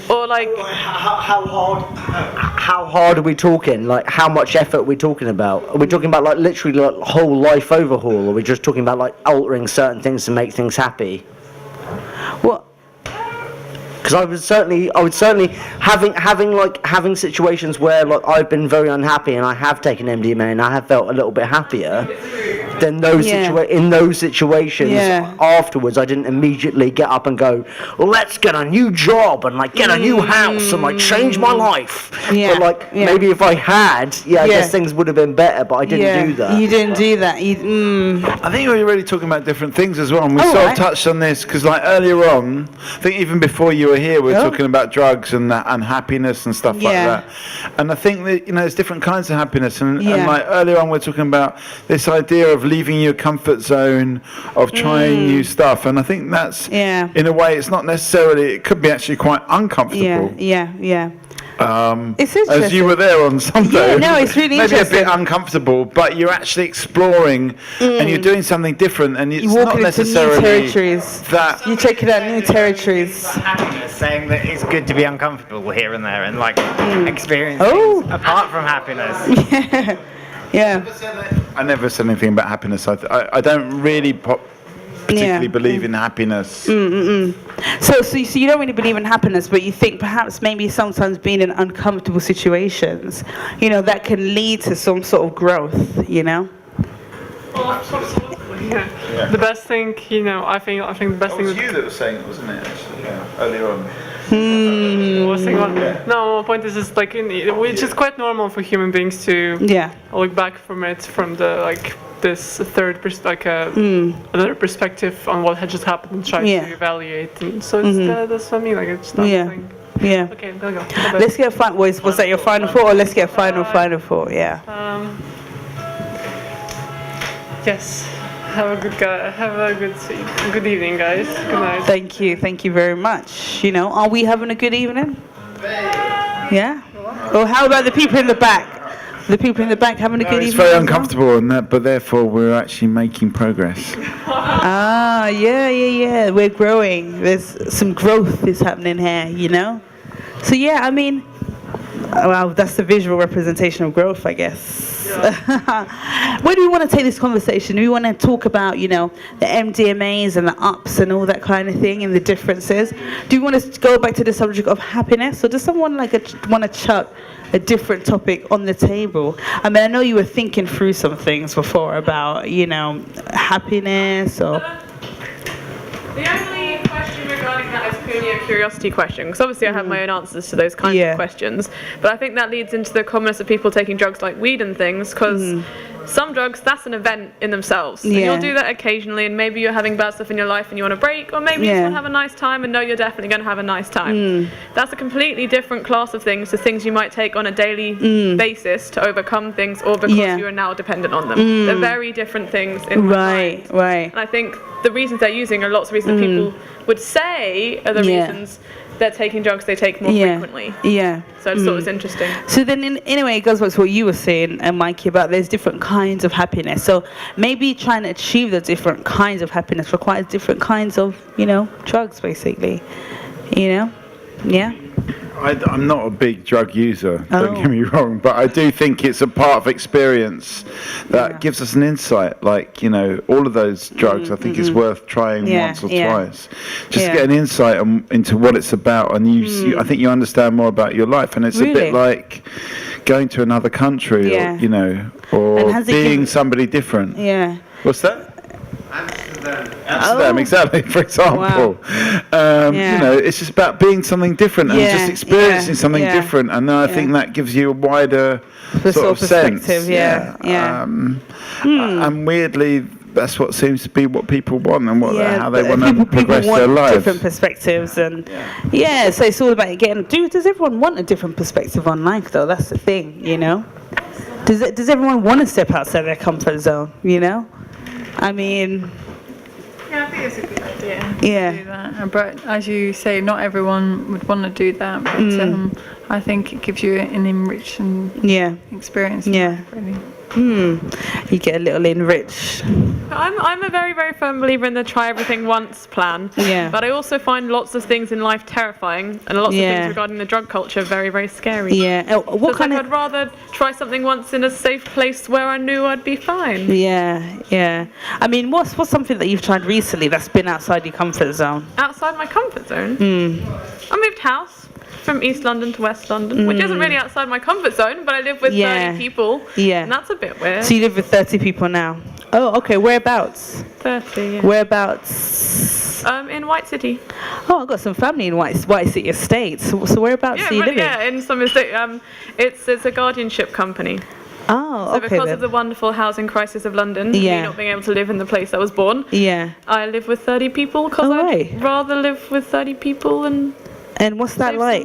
Or like how hard are we talking? Like how much effort are we talking about? Are we talking about like literally like whole life overhaul? Or are we just talking about like altering certain things to make things happy? What? Because I would certainly having situations where like I've been very unhappy and I have taken MDMA and I have felt a little bit happier. Then in those situations afterwards, I didn't immediately get up and go, well, let's get a new job and like get a new house and like change my life. But like maybe if I had, I guess things would have been better. But I didn't do that. You didn't do that. I think we were really talking about different things as well, and we sort of touched on this because like earlier on, I think even before you were here, we were talking about drugs and happiness and stuff like that. And I think that there's different kinds of happiness, and like earlier on, we we're talking about this idea of leaving your comfort zone, of trying new stuff. And I think that's, in a way, it's not necessarily, it could be actually quite uncomfortable. It's interesting. As you were there on Sunday. Yeah, no, it's really maybe interesting. a bit uncomfortable, but you're actually exploring and you're doing something different, and it's You're walking not into new necessarily territories. You're checking out new territories. Happiness, saying that it's good to be uncomfortable here and there, and like experience things apart from happiness. Yeah. I never said anything about happiness. I don't really particularly believe in happiness. So you don't really believe in happiness, but you think perhaps maybe sometimes being in uncomfortable situations, that can lead to some sort of growth, The best thing, I think the best thing. It was you that was saying it, wasn't it? Actually, earlier on. No, my point is just like, which is quite normal for human beings to look back from it from the this third another perspective on what had just happened and try to evaluate. And so that's what I mean. Like it's not thing. Yeah. Okay, I'm gonna go. Let's get a final. Was that your final thought, or let's get a final thought? Yeah. Yes. Have a good evening, guys. Good night. Thank you very much. Are we having a good evening? Yeah. Well, how about the people in the back? The people in the back having a good evening? It's very uncomfortable, but therefore we're actually making progress. Yeah. We're growing. There's some growth is happening here, So yeah, I mean, well, that's the visual representation of growth, I guess. Where do we want to take this conversation? Do we want to talk about, the MDMAs and the ups and all that kind of thing and the differences? Do we want to go back to the subject of happiness, or does someone want to chuck a different topic on the table? I mean, I know you were thinking through some things before about, happiness or. The only question regarding that is purely a curiosity question, because obviously I have my own answers to those kinds of questions, but I think that leads into the commonness of people taking drugs like weed and things, because some drugs, that's an event in themselves. And you'll do that occasionally, and maybe you're having bad stuff in your life and you want to break, or maybe you just want to have a nice time and know you're definitely going to have a nice time. That's a completely different class of things to things you might take on a daily basis to overcome things, or because you are now dependent on them. They're very different things in my mind. Right. And I think the reasons they're using are lots of reasons people would say are the reasons they're taking drugs they take more frequently. Yeah. So I just thought it was interesting. So then in a way it goes back to what you were saying, Mikey, about there's different kinds of happiness. So maybe trying to achieve the different kinds of happiness requires different kinds of, drugs basically. Yeah? I'm not a big drug user, don't get me wrong, but I do think it's a part of experience that gives us an insight. Like, all of those drugs, I think it's worth trying once or twice. Just to get an insight into what it's about, and I think you understand more about your life. And it's a bit like going to another country, or being somebody different. Yeah. What's that? Amsterdam, exactly, for example. It's just about being something different and just experiencing something different, and I think that gives you a wider sort of sense. And weirdly, that's what seems to be what people want, and how they want to progress their lives. Different perspectives, and so it's all about getting. Does everyone want a different perspective on life, though? That's the thing, Does everyone want to step outside their comfort zone? I mean, I think it's a good idea to Yeah. do that. But as you say, not everyone would want to do that. But I think it gives you an enriching experience. Yeah. Really. You get a little enriched. I'm a very, very firm believer in the try everything once plan. Yeah. But I also find lots of things in life terrifying, and lots of things regarding the drug culture very, very scary. Yeah. What kind of? I'd rather try something once in a safe place where I knew I'd be fine. Yeah. I mean, what's something that you've tried recently that's been outside your comfort zone? Outside my comfort zone? I moved house from East London to West London, which isn't really outside my comfort zone, but I live with 30 people. Yeah. And that's a bit weird. So you live with 30 people now? Oh, okay. Whereabouts? 30, yeah. Whereabouts? In White City. Oh, I've got some family in White City Estates. So whereabouts do you live in? Yeah, in some estate. It's a guardianship company. Oh, so okay. because of the wonderful housing crisis of London, me not being able to live in the place I was born, I live with 30 people because I'd rather live with 30 people and what's that like?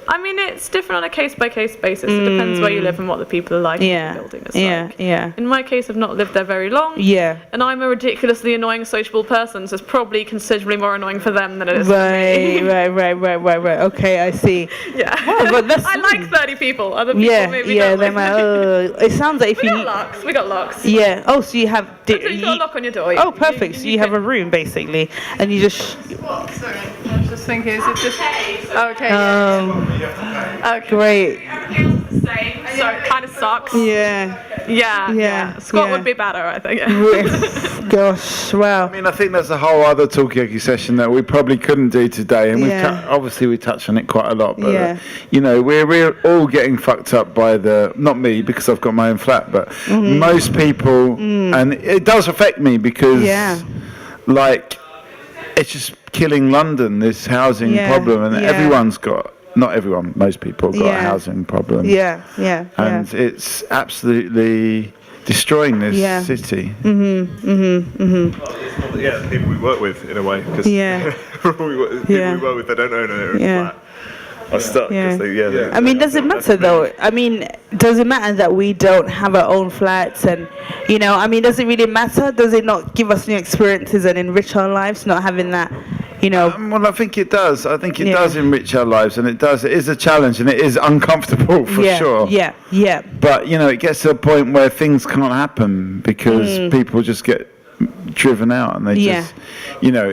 I mean, it's different on a case-by-case basis. It depends where you live and what the people are like in the building. Yeah. In my case, I've not lived there very long. Yeah. And I'm a ridiculously annoying sociable person, so it's probably considerably more annoying for them than it is for me. Right. Okay, I see. Yeah. Oh, but that's I like 30 people. Other people maybe don't they like might. It sounds like if you. We got locks. Yeah. Oh, so you have. You got a lock on your door. Oh, perfect. So you have a room basically, and you just. Sorry, I was just thinking, is it just okay? Okay. Great. So it kind of sucks. Yeah. Scott would be better, I think. Gosh, wow. I mean, I think that's a whole other Talkaoke session that we probably couldn't do today, and obviously we touched on it quite a lot. But you know, we're all getting fucked up by not me because I've got my own flat, but most people, and it does affect me because, like, it's just killing London. This housing problem, and everyone's got. Not everyone, most people got a housing problem. And it's absolutely destroying this city. Yeah, people we work with in a way. Cause people we work with, they don't own a flat. Are stuck. They, I mean, does it matter though? I mean, does it matter that we don't have our own flats? And, you know, I mean, does it really matter? Does it not give us new experiences and enrich our lives, not having that? You know, well, I think it does. I think it does enrich our lives, and it is a challenge, and it is uncomfortable for sure. Yeah. But you know, it gets to a point where things can't happen because people just get driven out, and they just, you know,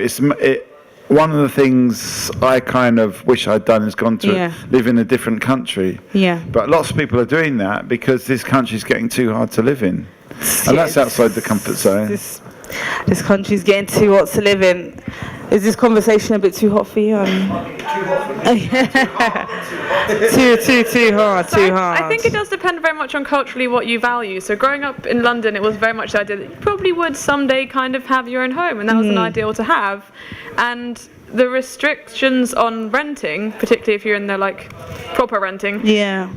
one of the things I kind of wish I'd done is gone to live in a different country. Yeah. But lots of people are doing that because this country's getting too hard to live in, and that's outside the comfort zone. This country's getting too hot to live in. Is this conversation a bit too hot for you? Too hard. I think it does depend very much on culturally what you value. So growing up in London, it was very much the idea that you probably would someday kind of have your own home, and that was an ideal to have. And the restrictions on renting, particularly if you're in the like proper renting,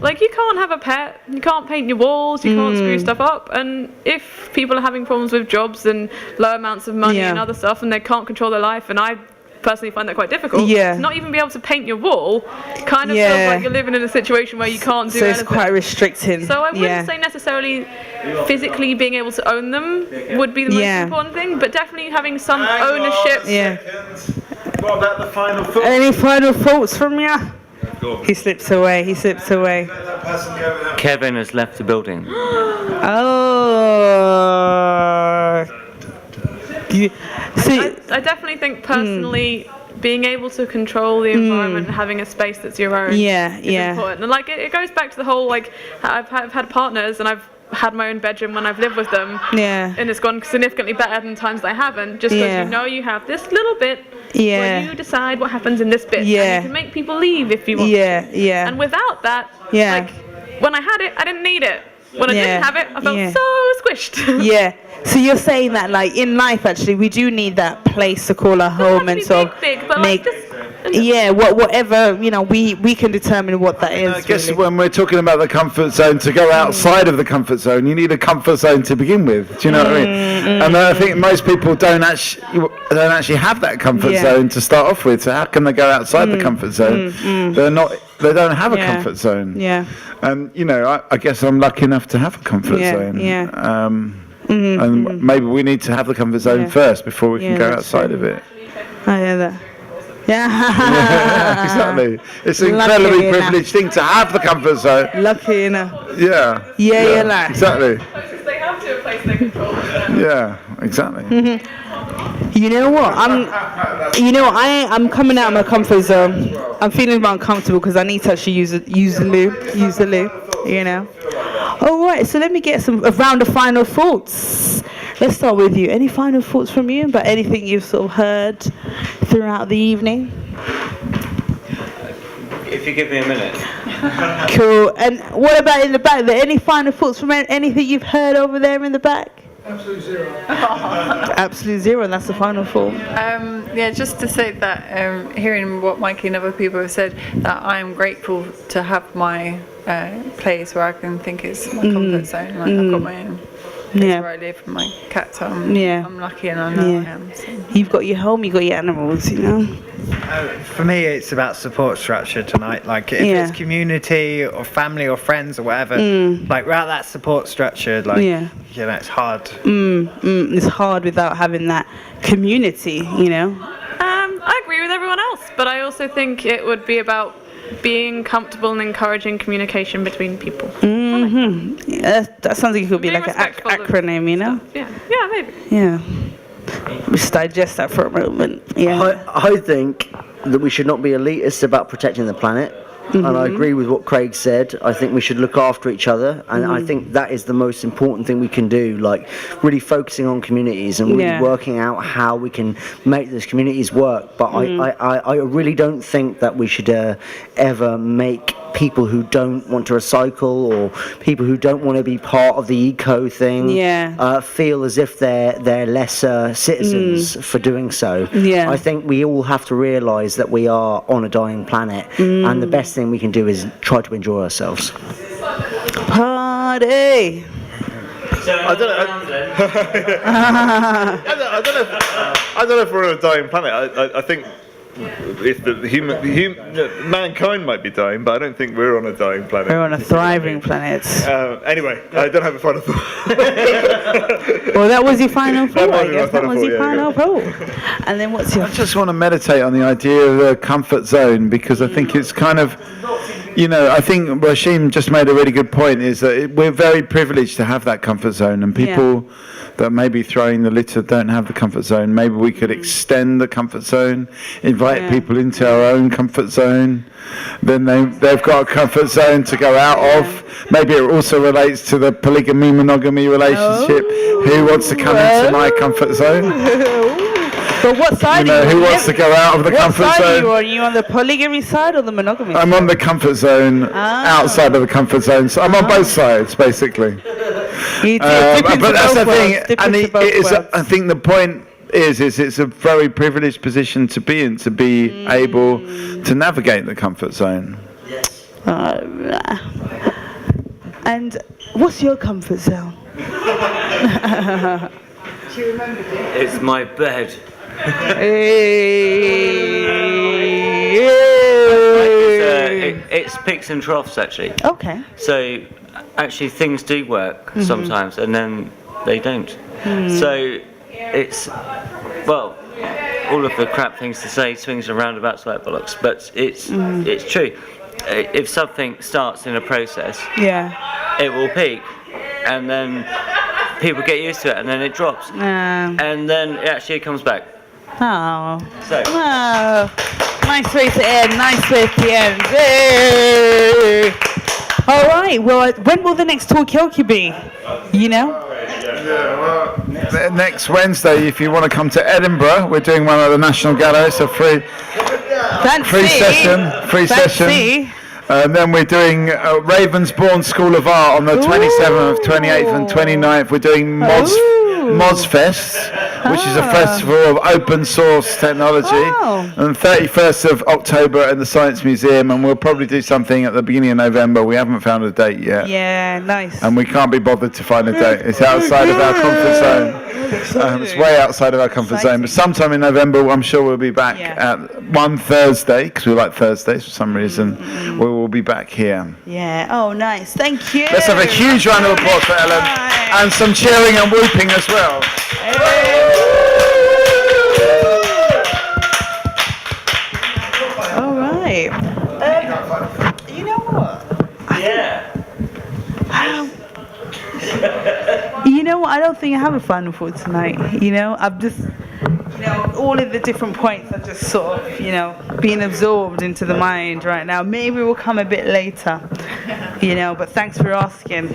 like you can't have a pet, you can't paint your walls, you can't screw stuff up, and if people are having problems with jobs and low amounts of money and other stuff, and they can't control their life, and I personally find that quite difficult. To not even be able to paint your wall kind of feels like you're living in a situation where you can't do anything. So it's quite restricting. So I wouldn't say necessarily physically being able to own them would be the most important thing, but definitely having some ownership. What about the final thoughts? Any final thoughts from you? He slips away. Kevin has left the building. I definitely think personally being able to control the environment and having a space that's your own is important. And like it goes back to the whole like I've had partners and I've had my own bedroom when I've lived with them, and it's gone significantly better than times I haven't, just because you know you have this little bit where you decide what happens in this bit, and you can make people leave if you want to. And without that, like when I had it, I didn't need it. When I didn't have it, I felt so squished. So you're saying that like in life actually we do need that place to call our home and sort of big, but make like whatever, you know, we can determine what that is. I guess when we're talking about the comfort zone, to go outside of the comfort zone, you need a comfort zone to begin with. Do you know what I mean? And I think most people don't actually have that comfort zone to start off with. So how can they go outside the comfort zone? They don't have a comfort zone. And you know, I guess I'm lucky enough to have a comfort zone. And maybe we need to have the comfort zone first before we can go outside of it. I hear that. Exactly. It's an incredibly privileged thing to have the comfort zone. Lucky enough. You're like. Exactly. They have to a place they control. Yeah, exactly. You know what? I'm coming out of my comfort zone. I'm feeling uncomfortable because I need to actually use the loo. You know. All right. So let me get a round of final thoughts. Let's start with you. Any final thoughts from you about anything you've sort of heard throughout the evening? If you give me a minute. Cool. And what about in the back there? Any final thoughts from anything you've heard over there in the back? Absolute zero. Absolute zero, and that's the final thought. Just to say that hearing what Mikey and other people have said, that I'm grateful to have my place where I can think it's my comfort zone. Like I've got my own where I live, and my cats are. I'm lucky, and I know I am. So. You've got your home, you've got your animals, you know. For me, it's about support structure tonight. Like if it's community or family or friends or whatever, like without that support structure, like you know, it's hard. It's hard without having that community, you know. I agree with everyone else, but I also think it would be about being comfortable and encouraging communication between people. That sounds like it could be like an acronym, you know. Yeah, maybe. Yeah. Just digest that for a moment. Yeah. I think that we should not be elitist about protecting the planet. And I agree with what Craig said. I think we should look after each other, and I think that is the most important thing we can do, like really focusing on communities and really working out how we can make those communities work. But I really don't think that we should ever make people who don't want to recycle or people who don't want to be part of the eco thing feel as if they're lesser citizens for doing so. I think we all have to realise that we are on a dying planet, and the best thing we can do is try to enjoy ourselves. Party! I don't know if we're on a dying planet. I think if mankind might be dying, but I don't think we're on a dying planet. We're on a thriving planet. Anyway, I don't have a final thought. Well, that was your final thought, I guess. That was your final thought. And then what's your... I just want to meditate on the idea of a comfort zone, because I think it's kind of, you know, I think Rashim just made a really good point, is that we're very privileged to have that comfort zone, and people that may be throwing the litter don't have the comfort zone. Maybe we could extend the comfort zone, invite people into our own comfort zone. Then they've got a comfort zone to go out of. Maybe it also relates to the polygamy-monogamy relationship. Who wants to come into my comfort zone? But what side are you? Who wants to go out of the comfort zone? zone? Are you on? Are you on the polygamy side or the monogamy side? I'm on the comfort zone, outside of the comfort zone. So I'm on both sides, basically. But that's the thing, and I think the point is it's a very privileged position to be in, to be able to navigate the comfort zone. And what's your comfort zone? It's my bed. It's peaks and troughs, actually. Okay. So actually things do work sometimes, and then they don't. So it's, well, all of the crap things to say, swings and roundabouts like bollocks, but it's true. If something starts in a process, it will peak, and then people get used to it, and then it drops, and then it actually comes back. Nice way to end, nice way to end. Yay! All right, well, when will the next Talkaoke be? You know? Next Wednesday, if you want to come to Edinburgh, we're doing one at the National Gallery, so free session. And then we're doing Ravensbourne School of Art on the 27th, 28th and 29th. We're doing Mozfest, which is a festival of open source technology. And 31st of October in the Science Museum, and we'll probably do something at the beginning of November. We haven't found a date yet. Yeah, nice. And we can't be bothered to find a date. It's outside of our comfort zone. It's way outside of our comfort zone. But sometime in November, I'm sure we'll be back at one Thursday, because we like Thursdays for some reason. We will be back here. Yeah. Oh, nice. Thank you. Let's have a huge round of applause for Ellen, and some cheering and whooping as well. All right. You know what? You know what? I don't think I have a final thought tonight. You know, I've just, all of the different points are just sort of, being absorbed into the mind right now. Maybe we'll come a bit later, but thanks for asking.